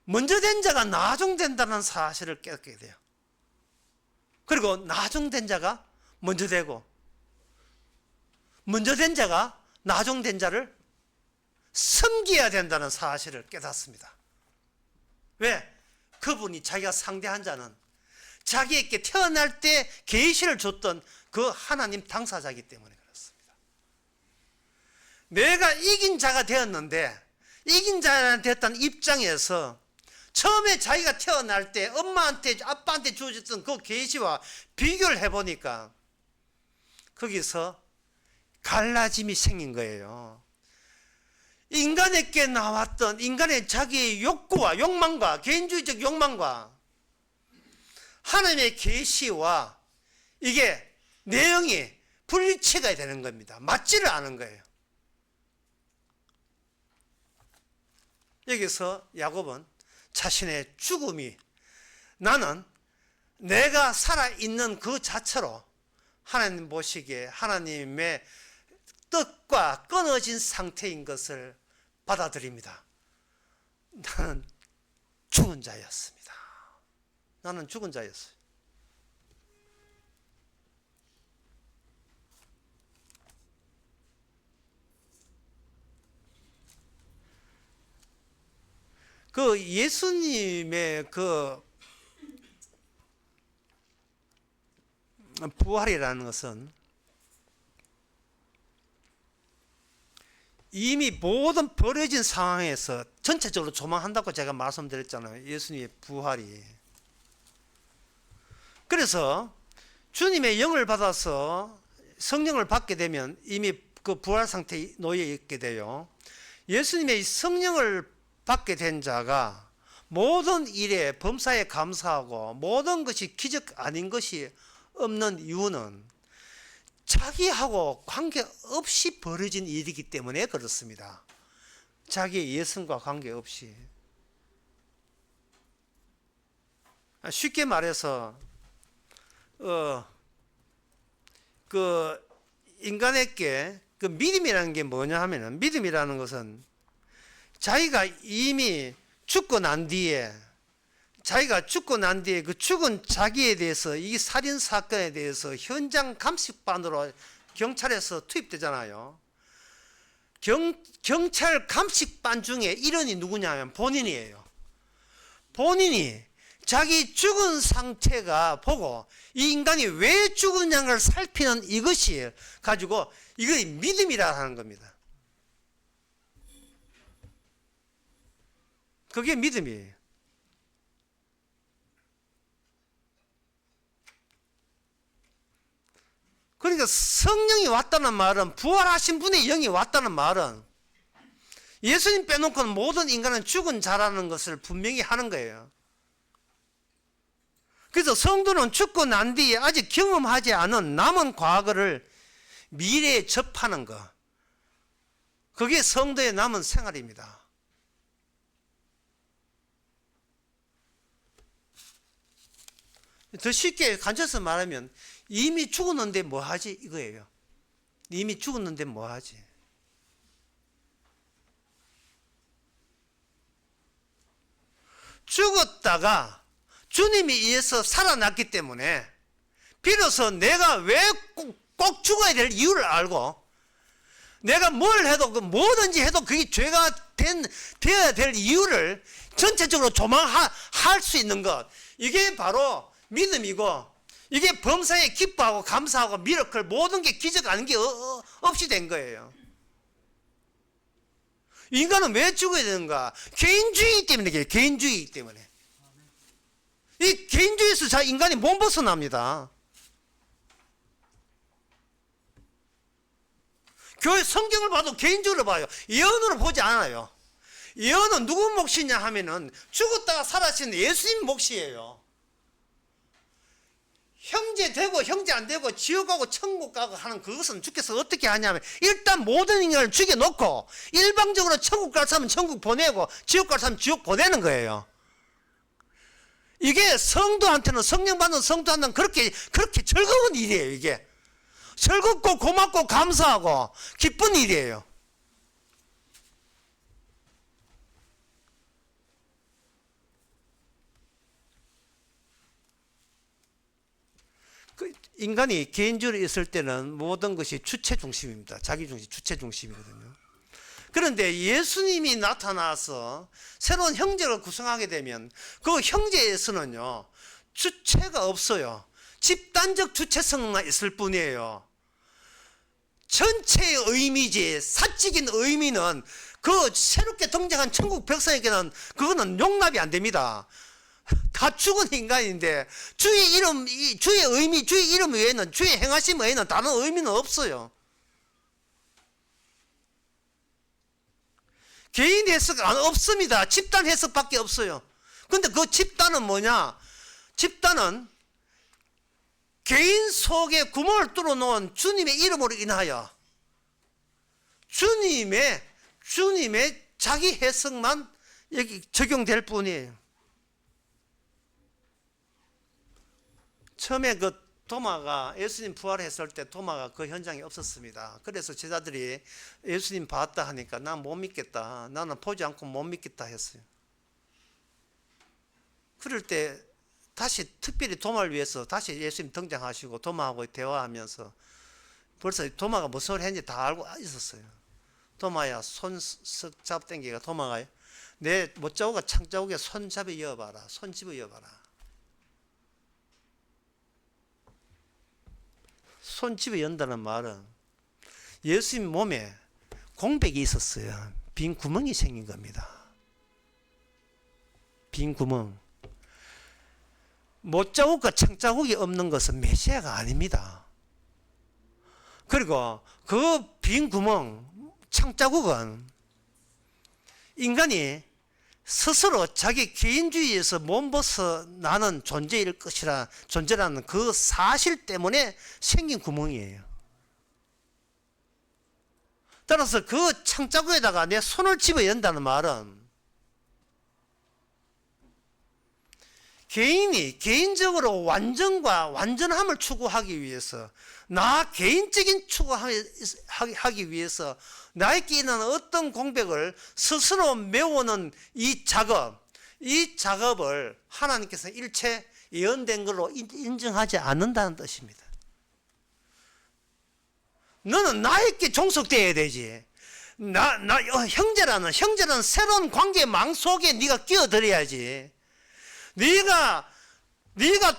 [SPEAKER 1] 먼저 된 자가 나중된다는 사실을 깨닫게 돼요. 그리고 나중된 자가 먼저 되고 먼저 된 자가 나중된 자를 섬겨야 된다는 사실을 깨닫습니다. 왜? 그분이 자기가 상대한 자는 자기에게 태어날 때 계시를 줬던 그 하나님 당사자이기 때문에 그렇습니다. 내가 이긴 자가 되었는데 이긴 자가 되었다는 입장에서 처음에 자기가 태어날 때 엄마한테 아빠한테 주어졌던 그 계시와 비교를 해보니까 거기서 갈라짐이 생긴 거예요. 인간에게 나왔던 인간의 자기의 욕구와 욕망과 개인주의적 욕망과 하나님의 계시와 이게 내용이 불일치가 되는 겁니다. 맞지를 않은 거예요. 여기서 야곱은 자신의 죽음이 나는 내가 살아있는 그 자체로 하나님 보시기에 하나님의 뜻과 끊어진 상태인 것을 받아들입니다. 나는 죽은 자였습니다. 나는 죽은 자였어요. 그 예수님의 그 부활이라는 것은 이미 모든 버려진 상황에서 전체적으로 조망한다고 제가 말씀드렸잖아요. 예수님의 부활이. 그래서 주님의 영을 받아서 성령을 받게 되면 이미 그 부활 상태에 놓여 있게 돼요. 예수님의 성령을 받게 된 자가 모든 일에 범사에 감사하고 모든 것이 기적 아닌 것이 없는 이유는 자기하고 관계없이 벌어진 일이기 때문에 그렇습니다. 자기의 예성과 관계없이. 쉽게 말해서 그 인간에게 그 믿음이라는 게 뭐냐 하면은 믿음이라는 것은 자기가 이미 죽고 난 뒤에 그 죽은 자기에 대해서 이 살인 사건에 대해서 현장 감식반으로 경찰에서 투입되잖아요. 경찰 감식반 중에 일원이 누구냐면 본인이에요. 본인이 자기 죽은 상태가 보고 이 인간이 왜 죽었냐를 살피는 이것이 가지고 이거 믿음이라 하는 겁니다. 그게 믿음이에요. 그러니까 성령이 왔다는 말은 부활하신 분의 영이 왔다는 말은 예수님 빼놓고는 모든 인간은 죽은 자라는 것을 분명히 하는 거예요. 그래서 성도는 죽고 난 뒤에 아직 경험하지 않은 남은 과거를 미래에 접하는 것. 그게 성도의 남은 생활입니다. 더 쉽게 간춰서 말하면 이미 죽었는데 뭐 하지 이거예요. 이미 죽었는데 뭐 하지. 죽었다가 주님이 의해서 살아났기 때문에 비로소 내가 왜 꼭 죽어야 될 이유를 알고 내가 뭘 해도 뭐든지 해도 그게 죄가 되어야 될 이유를 전체적으로 조망할 수 있는 것, 이게 바로 믿음이고 이게 범사에 기뻐하고 감사하고 미러클 모든 게 기적 아닌 게 없이 된 거예요. 인간은 왜 죽어야 되는가? 개인주의 때문에. 개인주의 때문에. 이 개인주의에서 인간이 못 벗어납니다. 교회 성경을 봐도 개인적으로 봐요. 예언으로 보지 않아요. 예언은 누구 몫이냐 하면은 죽었다가 살아신 예수님 몫이에요. 형제 되고 형제 안 되고 지옥 가고 천국 가고 하는 그것은 주께서 어떻게 하냐면 일단 모든 인간을 죽여놓고 일방적으로 천국 갈 사람은 천국 보내고 지옥 갈 사람은 지옥 보내는 거예요. 이게 성도한테는, 성령 받는 성도한테는 그렇게 즐거운 일이에요. 이게 즐겁고 고맙고 감사하고 기쁜 일이에요. 인간이 개인주의로 있을 때는 모든 것이 주체 중심입니다. 자기 중심, 주체 중심이거든요. 그런데 예수님이 나타나서 새로운 형제를 구성하게 되면 그 형제에서는요, 주체가 없어요. 집단적 주체성만 있을 뿐이에요. 전체의 의미지, 사적인 의미는 그 새롭게 등장한 천국 백성에게는 그거는 용납이 안 됩니다. 다 죽은 인간인데 주의 이름, 주의 의미, 주의 이름 외에는, 주의 행하심 외에는 다른 의미는 없어요. 개인 해석 없습니다. 집단 해석밖에 없어요. 근데 그 집단은 뭐냐? 집단은 개인 속에 구멍을 뚫어놓은 주님의 이름으로 인하여 주님의 자기 해석만 여기 적용될 뿐이에요. 처음에 그 도마가 예수님 부활했을 때 도마가 그 현장에 없었습니다. 그래서 제자들이 예수님 봤다 하니까 난 못 믿겠다. 나는 보지 않고 못 믿겠다 했어요. 그럴 때 다시 특별히 도마를 위해서 다시 예수님 등장하시고 도마하고 대화하면서 벌써 도마가 무슨 소리 했는지 다 알고 있었어요. 도마야, 손 쓱 잡당기가 도마가 내 못자국과 창자국에 손잡이 이어봐라. 손집어 이어봐라. 손집어 연다는 말은 예수님 몸에 공백이 있었어요. 빈 구멍이 생긴 겁니다. 빈 구멍. 못자국과 창자국이 없는 것은 메시아가 아닙니다. 그리고 그 빈 구멍, 창자국은 인간이 스스로 자기 개인주의에서 몸벗어나는 존재일 것이라, 존재라는 그 사실 때문에 생긴 구멍이에요. 따라서 그 창자국에다가 내 손을 집어 연다는 말은 개인이 개인적으로 완전과 완전함을 추구하기 위해서, 나 개인적인 추구하기 위해서 나에게 있는 어떤 공백을 스스로 메우는 이 작업을 하나님께서 일체 예언된 걸로 인정하지 않는다는 뜻입니다. 너는 나에게 종속되어야 되지. 형제라는 새로운 관계 망 속에 네가 끼어들어야지. 네가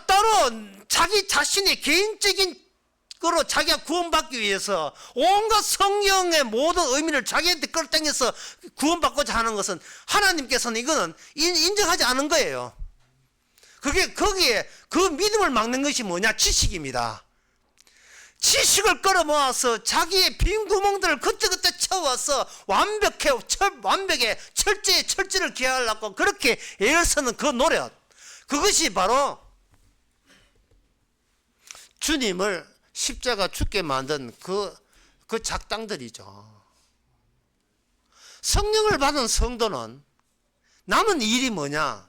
[SPEAKER 1] 따로 자기 자신의 개인적인 거로 자기가 구원받기 위해서 온갖 성령의 모든 의미를 자기한테 끌어당겨서 구원받고자 하는 것은 하나님께서는 이거는 인정하지 않은 거예요. 거기에 그 믿음을 막는 것이 뭐냐? 지식입니다. 지식을 끌어모아서 자기의 빈 구멍들을 그때그때 채워서 완벽에 철저를 기하려고 그렇게 애쓰는 그 노력, 그것이 바로 주님을 십자가 죽게 만든 그 작당들이죠. 성령을 받은 성도는 남은 일이 뭐냐?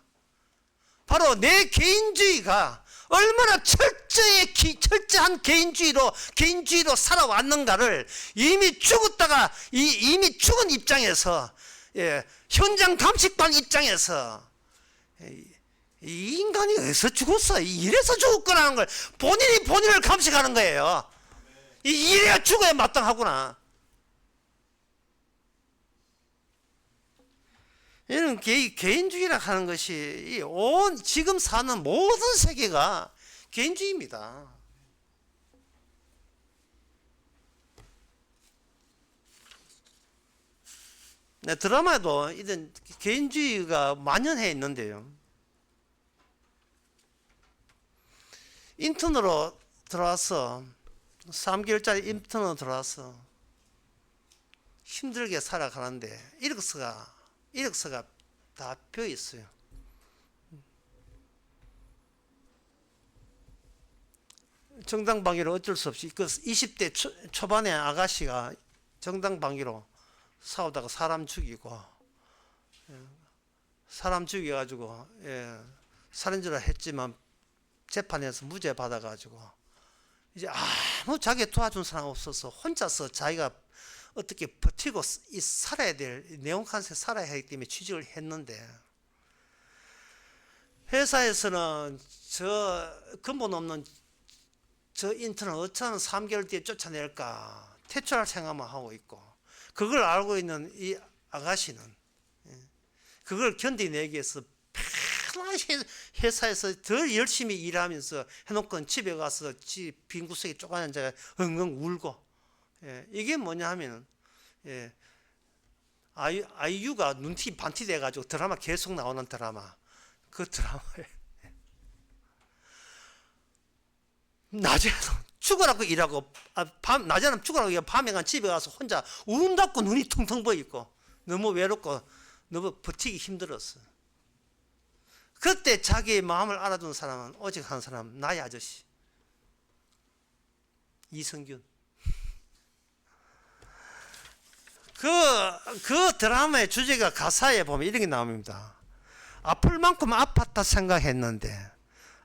[SPEAKER 1] 바로 내 개인주의가 얼마나 철저한 개인주의로 살아왔는가를 이미 죽은 입장에서, 현장 감식반 입장에서 이 인간이 어디서 죽었어? 이래서 죽었구나 하는 걸 본인을 감식하는 거예요. 이래야 죽어야 마땅하구나. 이런 개인주의라 하는 것이 지금 사는 모든 세계가 개인주의입니다. 네, 드라마에도 이런 개인주의가 만연해 있는데요. 인턴으로 들어와서 3개월짜리 인턴으로 들어와서 힘들게 살아가는데 이력서가 다 비어 있어요. 정당방위로 어쩔 수 없이 그 20대 초반의 아가씨가 정당방위로 싸우다가 사람 죽여가지고 살인죄를 했지만 재판에서 무죄 받아가지고 이제 아무 자기 도와준 사람 없어서 혼자서 자기가 어떻게 버티고 살아야 될 내용칸세 살아야 하기 때문에 취직을 했는데 회사에서는 저 근본 없는 저 인턴을 어쩌면 3개월 뒤에 쫓아낼까 퇴출할 생각만 하고 있고 그걸 알고 있는 이 아가씨는 그걸 견디내기 위해서 편하게 회사에서 더 열심히 일하면서 해놓고 집에 가서 빈 구석에 쪼가는 자가 엉엉 울고 이게 뭐냐 하면 아이유가 눈티 반티 돼가지고 드라마 계속 나오는 드라마 그 드라마에 낮에는 죽으라고 일하고 낮에는 죽으라고 일하고 밤에는 집에 가서 혼자 운답고 눈이 퉁퉁 부어있고 너무 외롭고 너무 버티기 힘들었어. 그때 자기의 마음을 알아둔 사람은 오직 한 사람 나의 아저씨 이성균. 그 드라마의 주제가 가사에 보면 이런 게 나옵니다. 아플 만큼 아팠다 생각했는데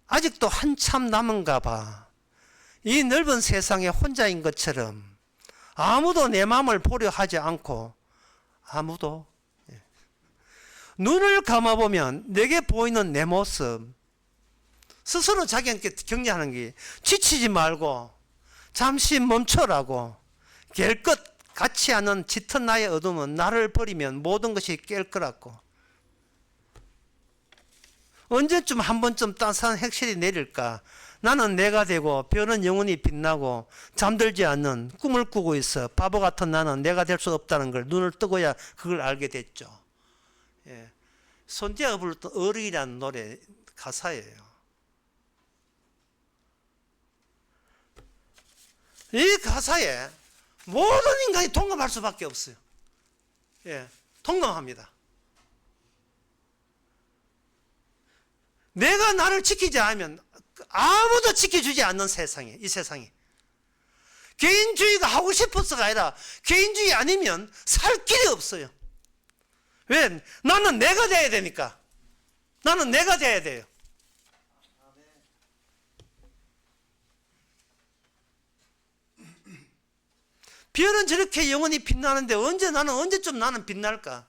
[SPEAKER 1] 아직도 한참 남은가 봐. 이 넓은 세상에 혼자인 것처럼 아무도 내 마음을 보려 하지 않고 아무도 눈을 감아보면 내게 보이는 내 모습 스스로 자기한테 격려하는 게 지치지 말고 잠시 멈춰라고 깰 것 같지 않은 짙은 나의 어둠은 나를 버리면 모든 것이 깰 거라고 언제쯤 한 번쯤 따스한 핵실이 내릴까 나는 내가 되고 별은 영원히 빛나고 잠들지 않는 꿈을 꾸고 있어 바보 같은 나는 내가 될 수 없다는 걸 눈을 뜨고야 그걸 알게 됐죠. 손디아가 불렀던 어른이라는 노래 가사예요. 이 가사에 모든 인간이 동감할 수밖에 없어요. 동감합니다. 내가 나를 지키지 않으면 아무도 지켜주지 않는 세상에 이 세상에 개인주의가 하고 싶어서가 아니라 개인주의 아니면 살 길이 없어요. 왜? 나는 내가 돼야 되니까. 나는 내가 돼야 돼요. 별은 저렇게 영원히 빛나는데 언제쯤 나는 빛날까?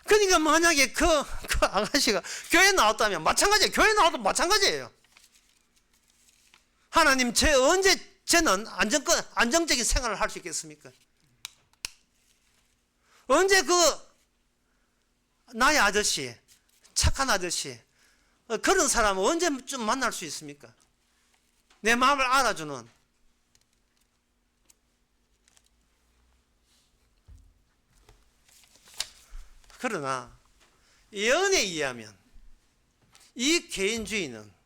[SPEAKER 1] 그러니까 만약에 그 아가씨가 교회 나왔다면 마찬가지예요. 교회 나와도 마찬가지예요. 하나님 언제 쟤는 안정적인 생활을 할 수 있겠습니까? 언제 나의 아저씨 착한 아저씨 그런 사람을 언제쯤 만날 수 있습니까? 내 마음을 알아주는 그러나 예언에 의하면 이 개인주의는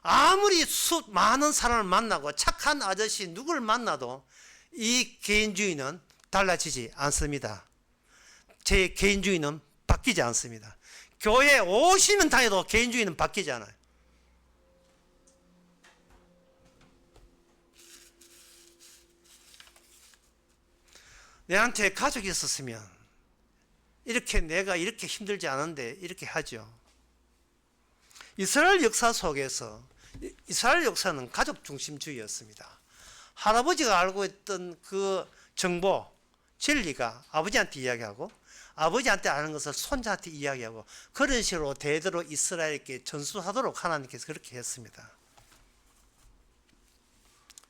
[SPEAKER 1] 아무리 많은 사람을 만나고 착한 아저씨 누구를 만나도 이 개인주의는 달라지지 않습니다. 제 개인주의는 바뀌지 않습니다. 교회에 오시면 다녀도 개인주의는 바뀌지 않아요. 내한테 가족이 있었으면 내가 이렇게 힘들지 않은데 이렇게 하죠. 이스라엘 역사 속에서 이스라엘 역사는 가족 중심주의였습니다. 할아버지가 알고 있던 그 정보, 진리가 아버지한테 이야기하고 아버지한테 아는 것을 손자한테 이야기하고 그런 식으로 대대로 이스라엘에게 전수하도록 하나님께서 그렇게 했습니다.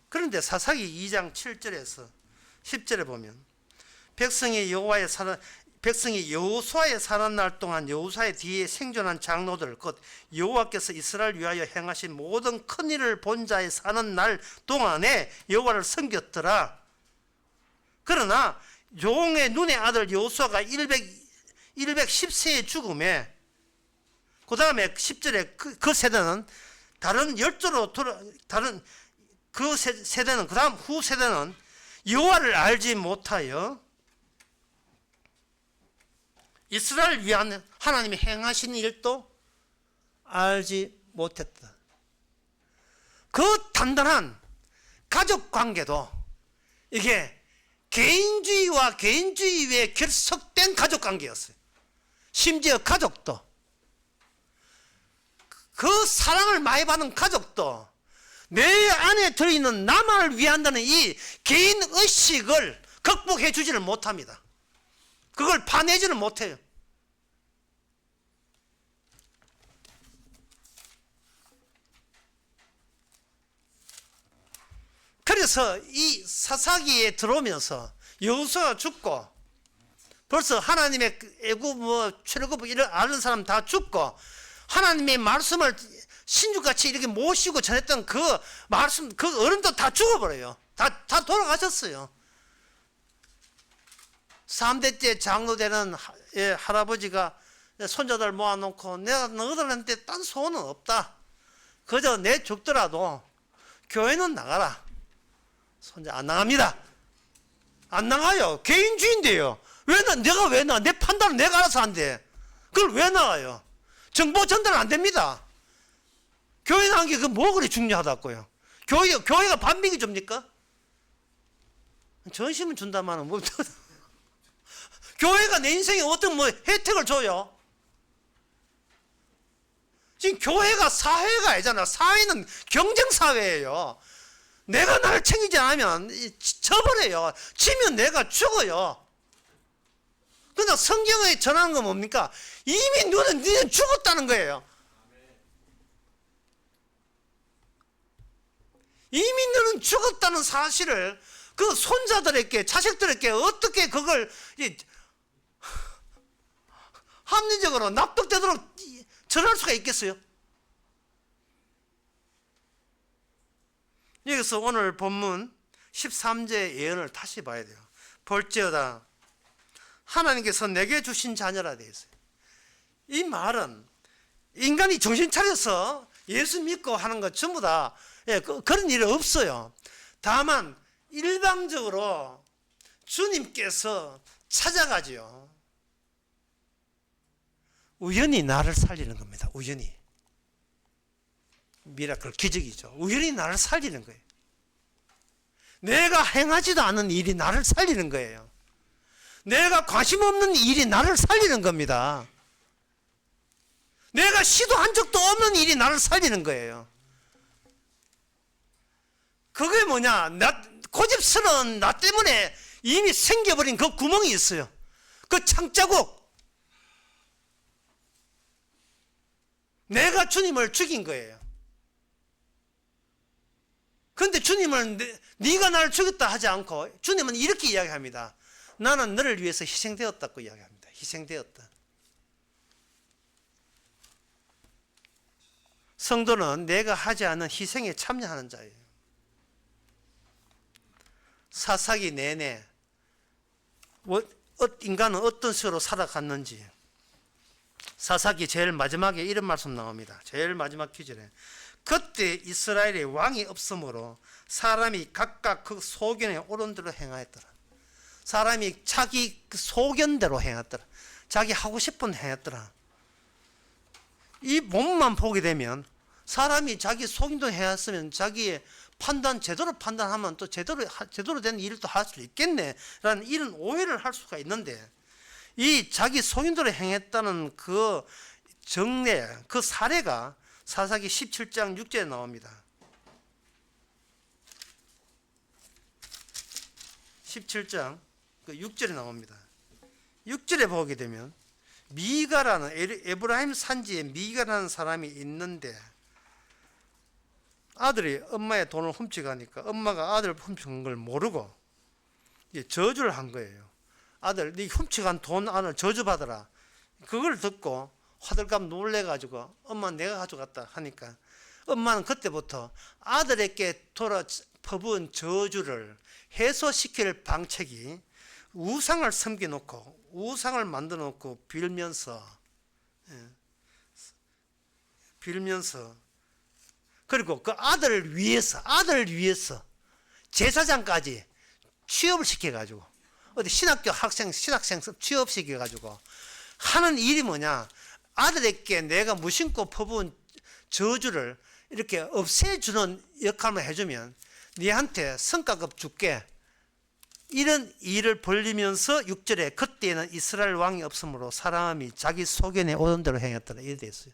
[SPEAKER 1] 그런데 사사기 2장 7절에서 10절에 보면 백성이 여호와의 백성이 여호수아의 사는 날 동안 여호수아의 뒤에 생존한 장로들 곧 여호와께서 이스라엘 위하여 행하신 모든 큰 일을 본 자의 사는 날 동안에 여호와를 섬겼더라. 그러나 용의 눈의 아들 여호수아가 110세에 죽음에 그 다음에 10절에 그 세대는 다른 열조로 다른 그 세대는 그 다음 후 세대는 여호와를 알지 못하여 이스라엘 위한 하나님이 행하신 일도 알지 못했다. 그 단단한 가족 관계도 이게 개인주의와 개인주의 위에 결속된 가족 관계였어요. 심지어 가족도 그 사랑을 많이 받은 가족도 내 안에 들어있는 나만을 위한다는 이 개인 의식을 극복해 주지를 못합니다. 그걸 파내지는 못해요. 그래서 이 사사기에 들어오면서 여호수아가 죽고 벌써 하나님의 애굽 출애굽 이런 아는 사람 다 죽고 하나님의 말씀을 신주같이 이렇게 모시고 전했던 그 말씀 그 어른도 다 죽어버려요. 다 돌아가셨어요. 3대째 장로 되는 할아버지가 손자들 모아놓고 내가 너희들한테 딴 소원은 없다. 그저 내 죽더라도 교회는 나가라. 손자 안 나갑니다. 안 나가요. 개인주의인데요. 내가 왜 나가? 내 판단은 내가 알아서 한대. 그걸 왜 나가요? 정보 전달 안 됩니다. 교회 나간 게 그 뭐 그리 중요하다고요? 교회가 반미기 줍니까? 전심은 준다마는 뭐 교회가 내 인생에 어떤 혜택을 줘요? 지금 교회가 사회가 아니잖아. 사회는 경쟁사회예요. 내가 나를 챙기지 않으면 져버려요. 지면 내가 죽어요. 그러나 성경에 전하는 건 뭡니까? 이미 너는 죽었다는 거예요. 이미 너는 죽었다는 사실을 그 손자들에게 자식들에게 어떻게 그걸 합리적으로 납득되도록 전할 수가 있겠어요? 여기서 오늘 본문 13절 예언을 다시 봐야 돼요. 볼지어다 하나님께서 내게 주신 자녀라 되어 있어요. 이 말은 인간이 정신 차려서 예수 믿고 하는 것 전부 다 그런 일은 없어요. 다만 일방적으로 주님께서 찾아가지요. 우연히 나를 살리는 겁니다. 우연히. 미라클 기적이죠. 우연히 나를 살리는 거예요. 내가 행하지도 않은 일이 나를 살리는 거예요. 내가 관심 없는 일이 나를 살리는 겁니다. 내가 시도한 적도 없는 일이 나를 살리는 거예요. 그게 뭐냐? 고집스러운 나 때문에 이미 생겨버린 그 구멍이 있어요. 그 창자국. 내가 주님을 죽인 거예요. 그런데 주님은 네가 나를 죽였다 하지 않고 주님은 이렇게 이야기합니다. 나는 너를 위해서 희생되었다고 이야기합니다. 희생되었다. 성도는 내가 하지 않은 희생에 참여하는 자예요. 사사기 내내 인간은 어떤 식으로 살아갔는지 사사기 제일 마지막에 이런 말씀 나옵니다. 제일 마지막 기절에 그때 이스라엘에 왕이 없으므로 사람이 각각 그 소견에 옳은 대로 행하였더라. 사람이 자기 소견대로 행했더라. 자기 하고 싶은 행했더라. 이 본문만 보게 되면 사람이 자기 소견대로 행했으면 자기의 제대로 판단하면 또 제대로 된 일을 또 할 수 있겠네 라는 이런 오해를 할 수가 있는데 이 자기 소견대로 행했다는 그 정례, 그 사례가 사사기 17장 6절에 나옵니다. 17장 6절에 나옵니다. 6절에 보게 되면 미가라는 에브라임 산지에 미가라는 사람이 있는데 아들이 엄마의 돈을 훔쳐가니까 엄마가 아들 훔쳐간 걸 모르고 저주를 한 거예요. 아들 네 훔쳐간 돈 안을 저주받아라. 그걸 듣고 화들갑 놀래가지고 엄마 내가 가져갔다 하니까 엄마는 그때부터 아들에게 퍼부은 저주를 해소시킬 방책이 우상을 섬겨놓고 우상을 만들어놓고 빌면서 그리고 그 아들을 위해서 제사장까지 취업을 시켜가지고 어디 신학생 취업시켜가지고 하는 일이 뭐냐, 아들에게 내가 무심코 퍼부은 저주를 이렇게 없애주는 역할만 해주면 니한테 성과급 줄게, 이런 일을 벌리면서 6절에 그때는 이스라엘 왕이 없으므로 사람이 자기 소견에 오른 대로 행했더라 이래 됐어요.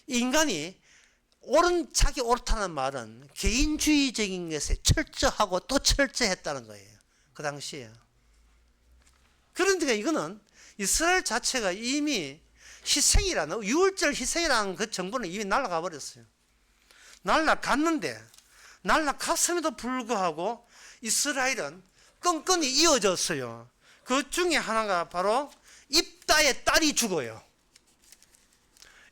[SPEAKER 1] 인간이 자기 옳다는 말은 개인주의적인 것에 철저하고 또 철저했다는 거예요. 그 당시에. 그런데 이거는 이스라엘 자체가 이미 희생이라는, 유월절 희생이라는 그 정보는 이미 날아가 버렸어요. 날아갔음에도 불구하고 이스라엘은 끈끈이 이어졌어요. 그 중에 하나가 바로 입다의 딸이 죽어요.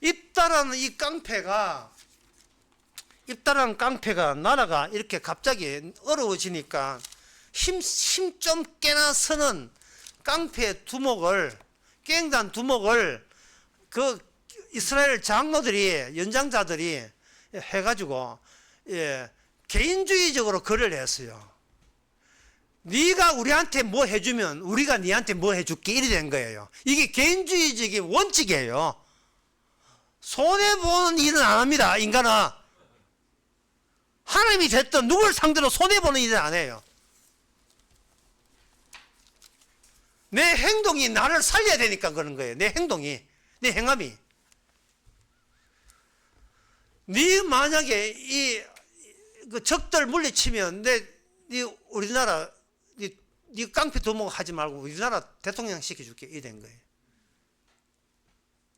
[SPEAKER 1] 입다라는 이 깡패가 나라가 이렇게 갑자기 어려워지니까 힘 좀 깨나 서는 깡패 두목을, 깽단 두목을 그 이스라엘 장로들이, 연장자들이 해가지고 개인주의적으로 거래를 했어요. 네가 우리한테 뭐 해주면 우리가 네한테 뭐 해줄게 이래 된 거예요. 이게 개인주의적인 원칙이에요. 손해보는 일은 안 합니다. 인간은 하나님이 됐든 누굴 상대로 손해보는 일은 안 해요. 내 행동이 나를 살려야 되니까 그런 거예요. 내 행동이, 내 행함이. 네 만약에 그 적들 물리치면 우리나라 네 깡패 두목 하지 말고 우리나라 대통령 시켜줄게 이래 된 거예요.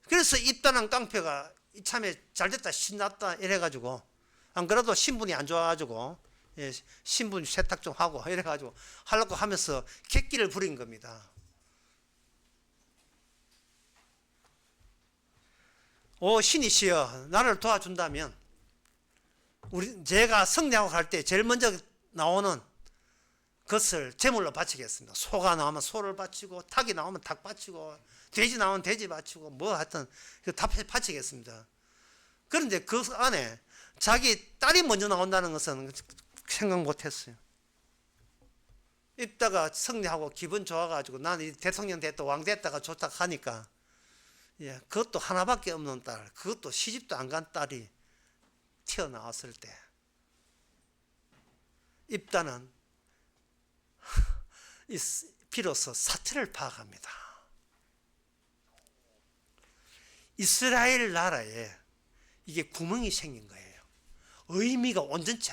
[SPEAKER 1] 그래서 입단한 깡패가 이참에 잘됐다 신났다 이래가지고, 안 그래도 신분이 안 좋아가지고 신분 세탁 좀 하고 이래가지고 하려고 하면서 객기를 부린 겁니다. 오 신이시여 나를 도와준다면 제가 성례하고 갈 때 제일 먼저 나오는 것을 제물로 바치겠습니다. 소가 나오면 소를 바치고, 닭이 나오면 닭 바치고, 돼지 나오면 돼지 바치고, 뭐 하여튼 다 바치겠습니다. 그런데 그 안에 자기 딸이 먼저 나온다는 것은 생각 못했어요. 이따가 성례하고 기분 좋아가지고 나는 대통령 됐다 왕 됐다가 좋다 하니까, 그것도 하나밖에 없는 딸, 그것도 시집도 안 간 딸이 튀어나왔을 때 입다는 비로소 사태를 파악합니다. 이스라엘 나라에 이게 구멍이 생긴 거예요. 의미가 온전치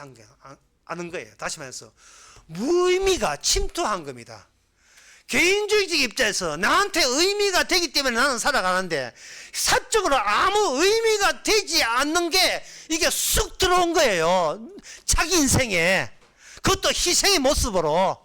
[SPEAKER 1] 않은 거예요. 다시 말해서 무의미가 침투한 겁니다. 개인주의적 입장에서 나한테 의미가 되기 때문에 나는 살아가는데 사적으로 아무 의미가 되지 않는 게 이게 쑥 들어온 거예요. 자기 인생에. 그것도 희생의 모습으로.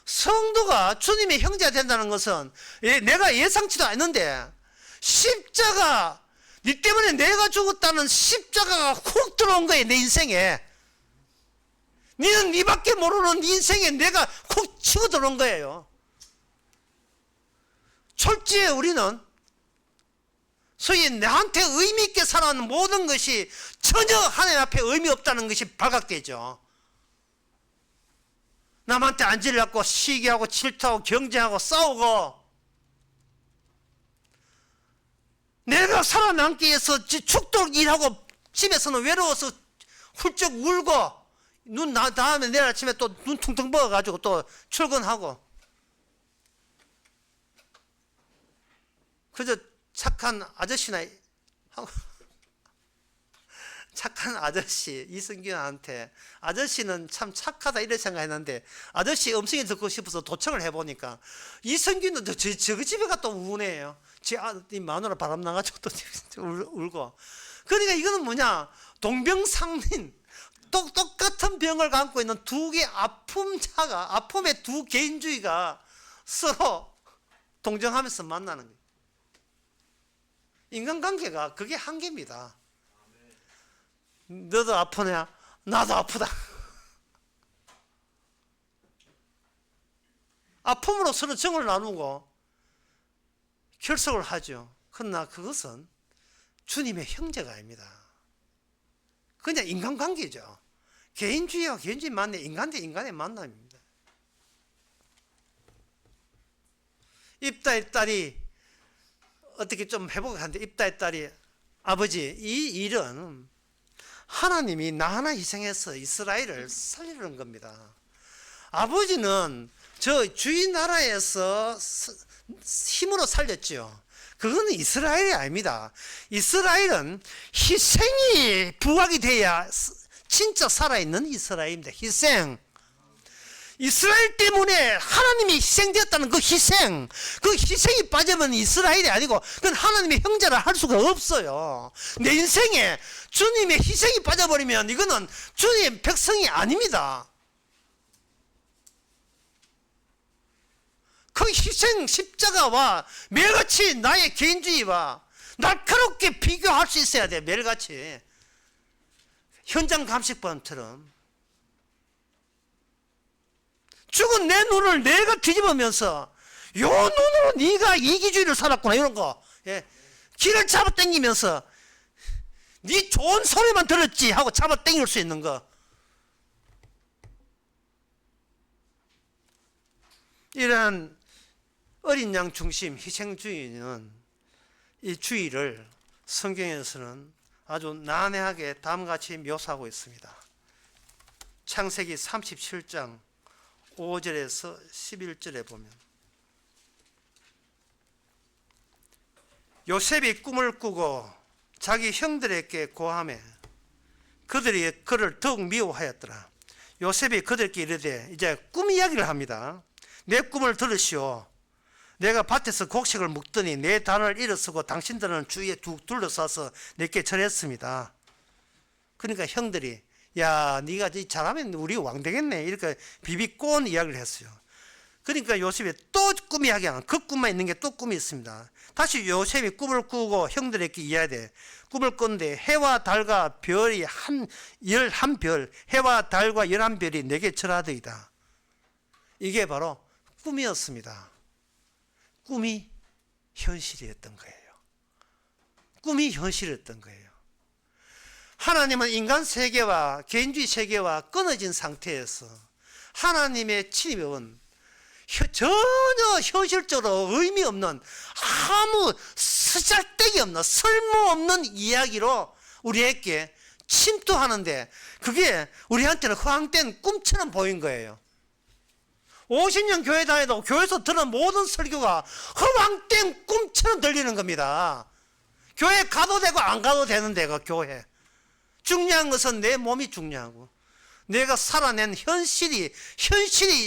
[SPEAKER 1] 성도가 주님의 형제가 된다는 것은 내가 예상치도 않는데 십자가, 네 때문에 내가 죽었다는 십자가가 훅 들어온 거예요. 내 인생에. 너는 네밖에 모르는 네 인생에 내가 훅 치고 들어온 거예요. 솔직히 우리는 소위 나한테 의미 있게 살아가는 모든 것이 전혀 하나님 앞에 의미 없다는 것이 발각되죠. 남한테 안질려갖고 시기하고 질투하고 경쟁하고 싸우고, 내가 살아남기 위해서 죽도록 일하고 집에서는 외로워서 훌쩍 울고, 다음에 내일 아침에 또 눈 퉁퉁 부어가지고 또 출근하고, 그저 착한 아저씨나 하고 착한 아저씨 이승균한테 아저씨는 참 착하다 이렇게 생각했는데 아저씨 음성이 듣고 싶어서 도청을 해보니까 이승균은 저 집에 갔다 우네요. 제 아들 마누라 바람 나가지고 또 울고. 그러니까 이거는 뭐냐, 동병상린, 똑같은 병을 갖고 있는 두 개의 아픔의 두 개인주의가 서로 동정하면서 만나는 거예요. 인간관계가 그게 한계입니다. 너도 아프냐? 나도 아프다. 아픔으로 서로 정을 나누고 결속을 하죠. 그러나 그것은 주님의 형제가 아닙니다. 그냥 인간관계죠. 개인주의와 개인주의 만남, 인간 대 인간의 만남입니다. 입다의 딸이 어떻게 좀 회복하는데, 입다의 딸이 아버지, 이 일은 하나님이 나 하나 희생해서 이스라엘을 살리는 겁니다. 아버지는 저 주인 나라에서 힘으로 살렸죠. 그거는 이스라엘이 아닙니다. 이스라엘은 희생이 부각이 돼야 진짜 살아있는 이스라엘입니다. 희생. 이스라엘 때문에 하나님이 희생되었다는 그 희생이 빠지면 이스라엘이 아니고 그건 하나님의 형제라 할 수가 없어요. 내 인생에 주님의 희생이 빠져버리면 이거는 주님의 백성이 아닙니다. 그 희생 십자가와 매일같이 나의 개인주의와 날카롭게 비교할 수 있어야 돼. 매일같이 현장 감식반처럼 죽은 내 눈을 내가 뒤집으면서 요 눈으로 네가 이기주의를 살았구나 이런 거, 예. 길을 잡아당기면서 네 좋은 소리만 들었지 하고 잡아당길 수 있는 거. 이러한 어린 양 중심 희생주의는, 이 주의를 성경에서는 아주 난해하게 다음같이 묘사하고 있습니다. 창세기 37장 5절에서 11절에 보면 요셉이 꿈을 꾸고 자기 형들에게 고하매 그들이 그를 더욱 미워하였더라. 요셉이 그들에게 이르되, 이제 꿈 이야기를 합니다. 내 꿈을 들으시오. 내가 밭에서 곡식을 묵더니 내 단을 일어서고 당신들은 주위에 둘러싸서 내게 절했습니다. 그러니까 형들이, 야, 네가 잘하면 우리 왕 되겠네, 이렇게 비비꼰 이야기를 했어요. 그러니까 요셉이 또 꿈 이야기하는, 그 꿈만 있는 게 또 꿈이 있습니다. 다시 요셉이 꿈을 꾸고 형들에게 이야기해. 꿈을 꿨는데 해와 달과 별이 11별, 해와 달과 11별이 내게 절하더이다. 이게 바로 꿈이었습니다. 꿈이 현실이었던 거예요. 꿈이 현실이었던 거예요. 하나님은 인간 세계와 개인주의 세계와 끊어진 상태에서 하나님의 침입은 전혀 현실적으로 의미 없는, 아무 쓰잘데기 없는, 쓸모없는 이야기로 우리에게 침투하는데, 그게 우리한테는 허황된 꿈처럼 보인 거예요. 50년 교회 다니도 교회에서 들은 모든 설교가 허황된 꿈처럼 들리는 겁니다. 교회 가도 되고 안 가도 되는 데가 교회. 중요한 것은 내 몸이 중요하고 내가 살아낸 현실이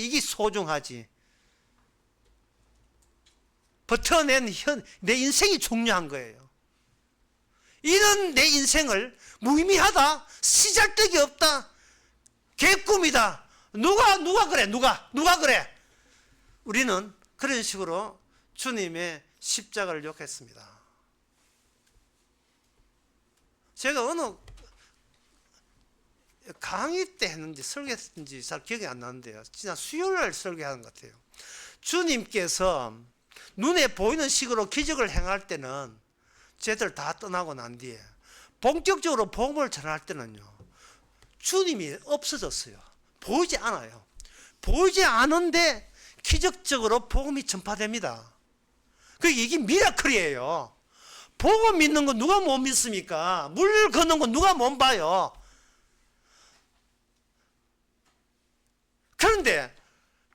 [SPEAKER 1] 이게 소중하지. 버텨낸 내 인생이 중요한 거예요. 이런 내 인생을 무의미하다, 쓰잘데기 없다, 개꿈이다, 누가 그래? 누가 그래? 우리는 그런 식으로 주님의 십자가를 욕했습니다. 제가 어느 강의 때 했는지 설교했는지 잘 기억이 안 나는데요. 진짜 수요일날 설교하는 것 같아요. 주님께서 눈에 보이는 식으로 기적을 행할 때는 쟤들 다 떠나고 난 뒤에 본격적으로 복음을 전할 때는요, 주님이 없어졌어요. 보이지 않아요. 보이지 않은데 기적적으로 복음이 전파됩니다. 이게 미라클이에요. 복음 믿는 거 누가 못 믿습니까? 물 걷는 거 누가 못 봐요? 그런데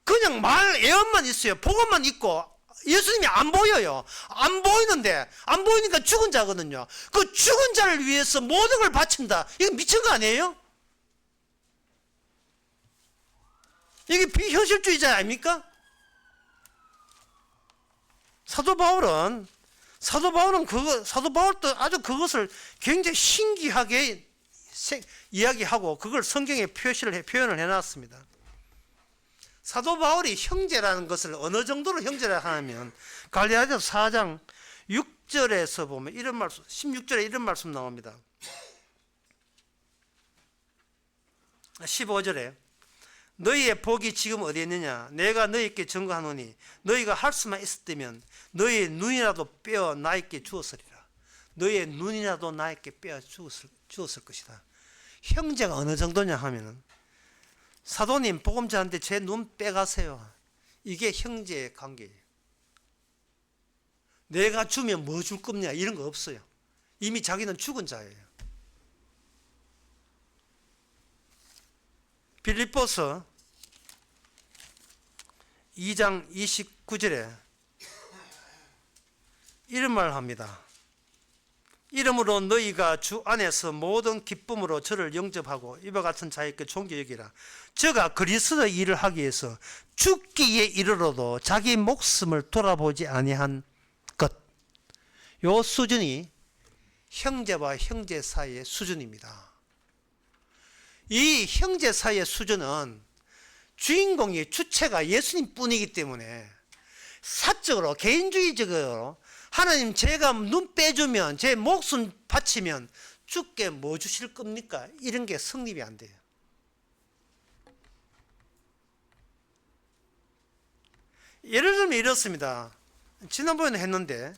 [SPEAKER 1] 그냥 말 예언만 있어요. 복음만 있고 예수님이 안 보여요. 안 보이는데, 안 보이니까 죽은 자거든요. 그 죽은 자를 위해서 모든 걸 바친다. 이거 미친 거 아니에요? 이게 비현실주의자 아닙니까? 사도 바울은 사도 바울도 아주 그것을 굉장히 신기하게 이야기하고 그걸 성경에 표현을 해놨습니다. 사도 바울이 형제라는 것을 어느 정도로 형제라 하면 갈라디아서 4장 6절에서 보면 이런 말씀, 16절에 이런 말씀 나옵니다. 15절에 너희의 복이 지금 어디 있느냐? 내가 너희에게 증거하노니 너희가 할 수만 있었다면 너희의 눈이라도 빼어 나에게 주었으리라. 너희의 눈이라도 나에게 빼어 주었을 것이다. 형제가 어느 정도냐 하면은 사도님 복음 전하는데 제 눈 빼가세요. 이게 형제의 관계예요. 내가 주면 뭐 줄 겁냐 이런 거 없어요. 이미 자기는 죽은 자예요. 빌립보서 2장 29절에 이런 말을 합니다. 이러므로 너희가 주 안에서 모든 기쁨으로 저를 영접하고 이와 같은 자에게 존귀 여기라. 저가 그리스도의 일을 하기 위해서 죽기에 이르러도 자기 목숨을 돌아보지 아니한 것. 요 수준이 형제와 형제 사이의 수준입니다. 이 형제 사이의 수준은 주인공이 주체가 예수님 뿐이기 때문에 사적으로 개인주의적으로 하나님 제가 눈 빼주면 제 목숨 바치면 주께 뭐 주실 겁니까? 이런 게 성립이 안 돼요. 예를 들면 이렇습니다. 지난번에는 했는데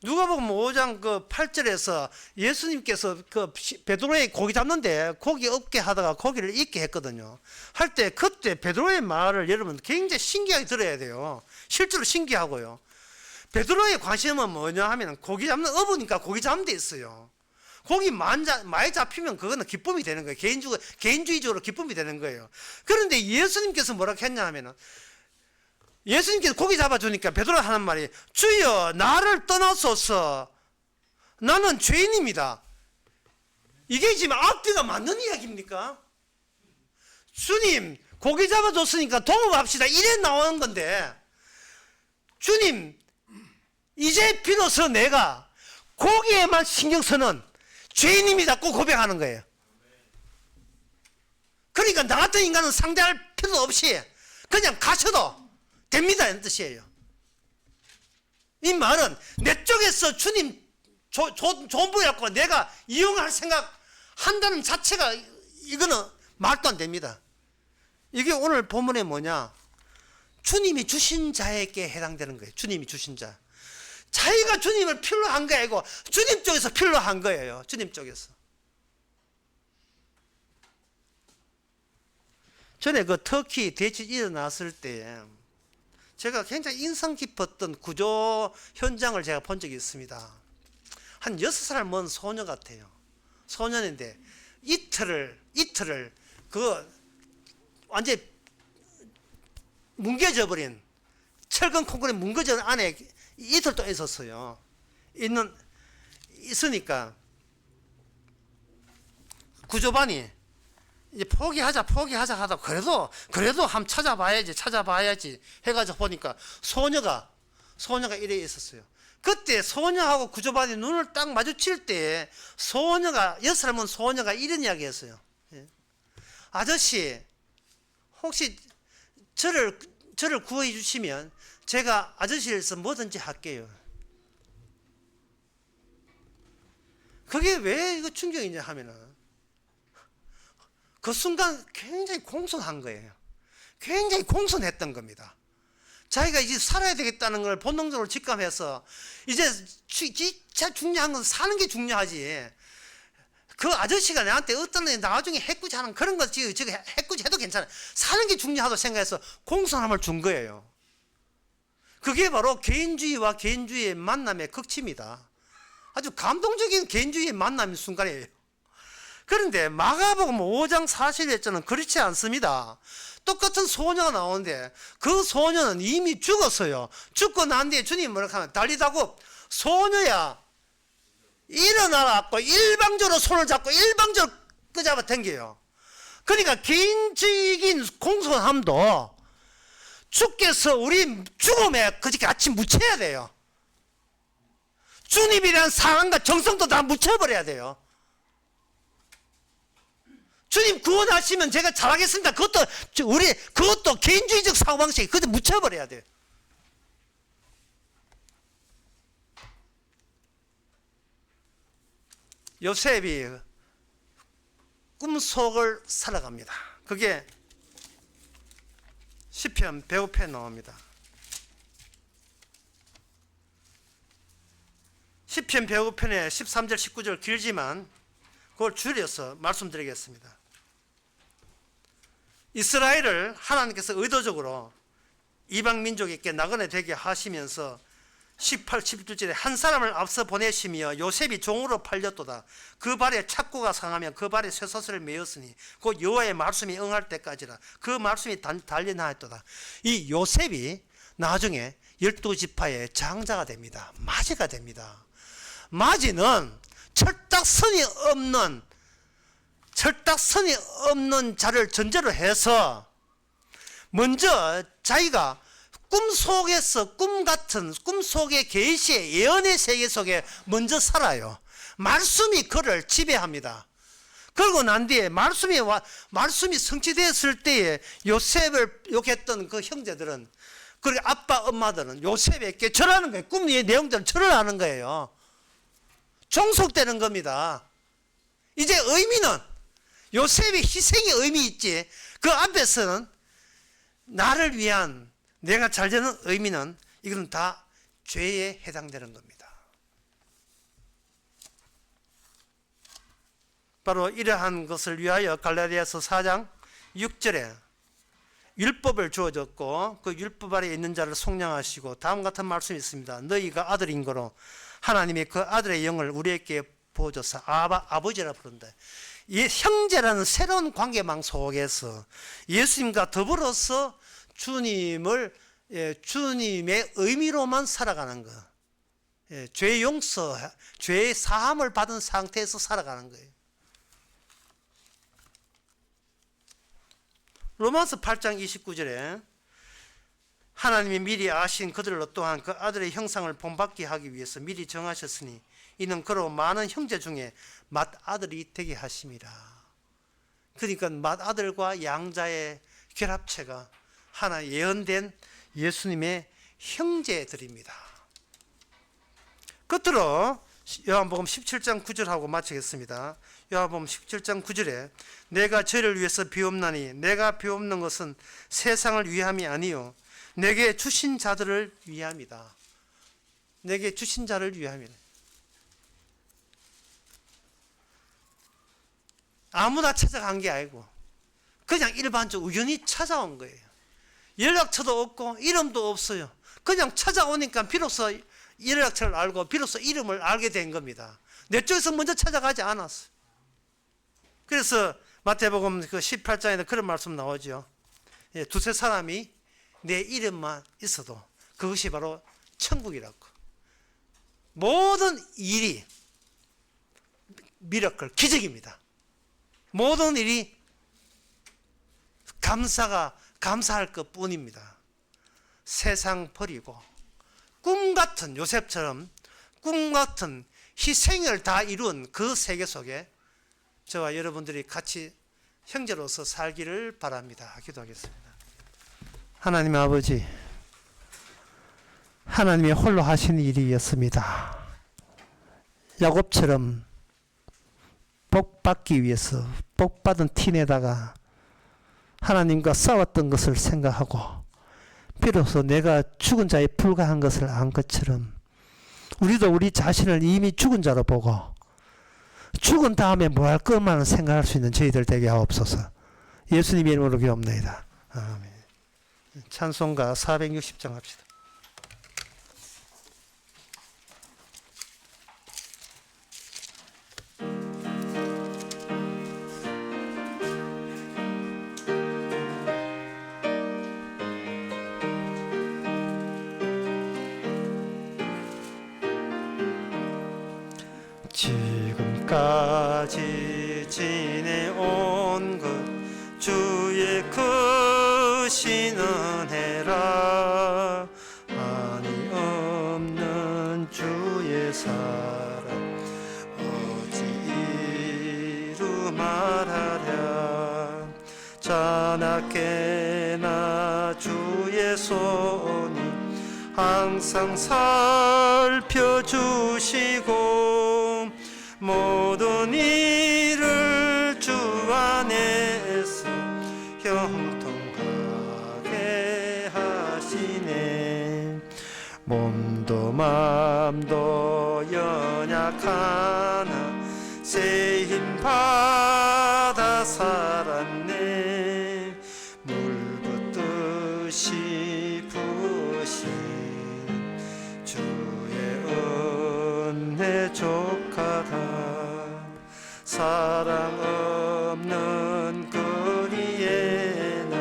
[SPEAKER 1] 누가복음 5장 그 8절에서 예수님께서 그 베드로의 고기 잡는데 고기 없게 하다가 고기를 잊게 했거든요. 할 때 그때 베드로의 말을 여러분 굉장히 신기하게 들어야 돼요. 실제로 신기하고요. 베드로의 관심은 뭐냐 하면 고기 잡는 어부니까 고기 잡는 데 있어요. 고기 많이 잡히면 그거는 기쁨이 되는 거예요. 개인주의적으로 기쁨이 되는 거예요. 그런데 예수님께서 뭐라고 했냐 하면은 예수님께서 고기 잡아주니까 베드로가 하는 말이 주여 나를 떠나소서 나는 죄인입니다. 이게 지금 앞뒤가 맞는 이야기입니까? 주님 고기 잡아줬으니까 동업합시다 이래 나오는 건데 주님 이제 비로소 내가 고기에만 신경 쓰는 죄인입니다 꼭 고백하는 거예요. 그러니까 나 같은 인간은 상대할 필요 없이 그냥 가셔도 됩니다 이런 뜻이에요. 이 말은 내 쪽에서 주님 좋은 분이라고 내가 이용할 생각 한다는 자체가 이거는 말도 안 됩니다. 이게 오늘 본문에 뭐냐, 주님이 주신 자에게 해당되는 거예요. 주님이 주신 자, 자기가 주님을 필요로 한 게 아니고 주님 쪽에서 필요로 한 거예요. 주님 쪽에서. 전에 그 터키 대지진이 일어났을 때 제가 굉장히 인상 깊었던 구조 현장을 제가 본 적이 있습니다. 한 6살 먼 소녀 같아요. 소년인데 이틀을 그 완전히 뭉개져 버린 철근 콘크리트 뭉개져 안에 이틀 동안 있었어요. 있으니까 구조반이 이제 포기하자 하다 그래도 한번 찾아봐야지 해가지고 보니까 소녀가 이래 있었어요. 그때 소녀하고 구조반이 눈을 딱 마주칠 때 소녀가 6살 먹은 소녀가 이런 이야기 했어요. 아저씨 혹시 저를 구해 주시면 제가 아저씨에서 뭐든지 할게요. 그게 왜 이거 충격이냐 하면은 그 순간 굉장히 공손한 거예요. 굉장히 공손했던 겁니다. 자기가 이제 살아야 되겠다는 걸 본능적으로 직감해서 이제 진짜 중요한 건 사는 게 중요하지. 그 아저씨가 나한테 어떤 나중에 해꾸지 하는 그런 거 지금 해꾸지 해도 괜찮아. 사는 게 중요하다고 생각해서 공손함을 준 거예요. 그게 바로 개인주의와 개인주의의 만남의 극치입니다. 아주 감동적인 개인주의의 만남의 순간이에요. 그런데 마가복음 5장 41절은 그렇지 않습니다. 똑같은 소녀가 나오는데 그 소녀는 이미 죽었어요. 죽고 난 뒤에 주님이 뭐라고 하면 달리다고 소녀야 일어나라고 일방적으로 손을 잡고 일방적으로 끄잡아 당겨요. 그러니까 개인적인 공손함도 주께서 우리 죽음에 같이 묻혀야 돼요. 주님이라는 상황과 정성도 다 묻혀버려야 돼요. 주님 구원하시면 제가 잘하겠습니다. 그것도 개인주의적 사고방식, 그것도 묻혀버려야 돼요. 요셉이 꿈속을 살아갑니다. 그게 시편 105편에 나옵니다. 시편 105편에 13절 19절 길지만 그걸 줄여서 말씀드리겠습니다. 이스라엘을 하나님께서 의도적으로 이방 민족에게 나그네 되게 하시면서 18, 19절에 한 사람을 앞서 보내시며 요셉이 종으로 팔렸도다. 그 발에 착고가 상하며 그 발에 쇠사슬을 메었으니 곧 여호와의 말씀이 응할 때까지라. 그 말씀이 단련하였도다. 이 요셉이 나중에 12지파의 장자가 됩니다. 마지가 됩니다. 마지는 철딱선이 없는 자를 전제로 해서 먼저 자기가 꿈속에서 꿈속의 계시의 예언의 세계 속에 먼저 살아요. 말씀이 그를 지배합니다. 그러고 난 뒤에 말씀이 성취되었을 때에 요셉을 욕했던 그 형제들은, 그리고 아빠 엄마들은 요셉에게 절하는 거예요. 꿈의 내용들은 절을 하는 거예요. 종속되는 겁니다. 이제 의미는 요셉의 희생의 의미 있지, 그 앞에서는 나를 위한 내가 잘 되는 의미는 이건 다 죄에 해당되는 겁니다. 바로 이러한 것을 위하여 갈라디아서 4장 6절에 율법을 주어졌고 그 율법 아래 있는 자를 속량하시고 다음 같은 말씀이 있습니다. 너희가 아들인 거로 하나님이 그 아들의 영을 우리에게 부어줘서 아버지라 부른다. 이 형제라는 새로운 관계망 속에서 예수님과 더불어서 주님의 의미로만 살아가는 것, 죄 용서, 죄 사함을 받은 상태에서 살아가는 거예요. 로마서 8장 29절에 하나님이 미리 아신 그들로 또한 그 아들의 형상을 본받게 하기 위해서 미리 정하셨으니 이는 그로 많은 형제 중에 맏아들이 되게 하심이라. 그러니까 맏아들과 양자의 결합체가 하나 예언된 예수님의 형제들입니다. 끝으로 요한복음 17장 9절하고 마치겠습니다. 요한복음 17장 9절에 내가 저를 위해서 비옵나니 내가 비옵는 것은 세상을 위함이 아니요 내게 주신 자들을 위함이다. 내게 주신 자를 위함이다. 아무나 찾아간 게 아니고 그냥 일반적으로 우연히 찾아온 거예요. 연락처도 없고 이름도 없어요. 그냥 찾아오니까 비로소 연락처를 알고 비로소 이름을 알게 된 겁니다. 내 쪽에서 먼저 찾아가지 않았어요. 그래서 마태복음 그 18장에도 그런 말씀 나오죠. 두세 사람이 내 이름만 있어도 그것이 바로 천국이라고. 모든 일이 미라클, 기적입니다. 모든 일이 감사할 것 뿐입니다. 세상 버리고 꿈같은 요셉처럼 꿈같은 희생을 다 이룬 그 세계 속에 저와 여러분들이 같이 형제로서 살기를 바랍니다. 기도하겠습니다. 하나님 아버지, 하나님이 홀로 하신 일이었습니다. 야곱처럼 복 받기 위해서 복 받은 티내다가 하나님과 싸웠던 것을 생각하고 비로소 내가 죽은 자에 불과한 것을 안 것처럼 우리도 우리 자신을 이미 죽은 자로 보고 죽은 다음에 뭐 할 것만 생각할 수 있는 저희들 되게 하옵소서. 예수님의 이름으로 기도합니다. 아멘. 찬송가 460장 합시다. 지금까지 지내온 것 주의 크신 은혜라. 한이 없는 주의 사랑 어찌 이루 말하랴. 하나께나 주의 손이 항상 살펴주시고 모든 일을 주 안에서 형통하게 하시네. 몸도 맘도 연약하나 새 힘 받아 살았네. 물 붓듯이 부으신 주의 은혜 족하다. 사랑 없는 거리에나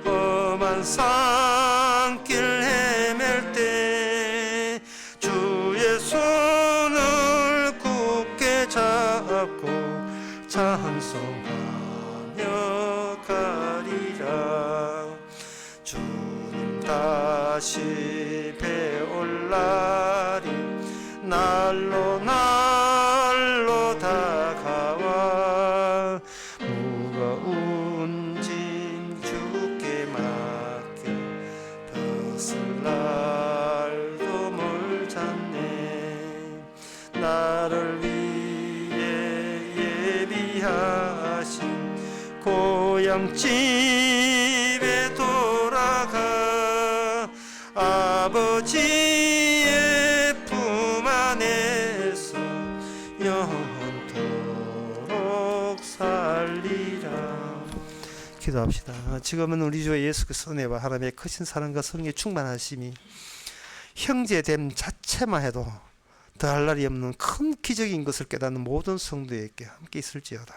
[SPEAKER 1] 험한 산길 헤맬 때 주의 손을 굳게 잡고 찬송하며 가리라. 주님 다시 배올 날이 날로 다가와 무거운 짐 주께 맡겨 벗을 날도 멀잖네. 나를 위해 예비하신 고향집에 돌아가 아버지의 품 안에서 영원토록 살리라. 기도합시다. 지금은 우리 주 예수 그리스도의 은혜와 하나님의 크신 사랑과 성령의 충만하심이 형제됨 자체만 해도 더할 날이 없는 큰 기적인 것을 깨닫는 모든 성도에게 함께 있을지어다.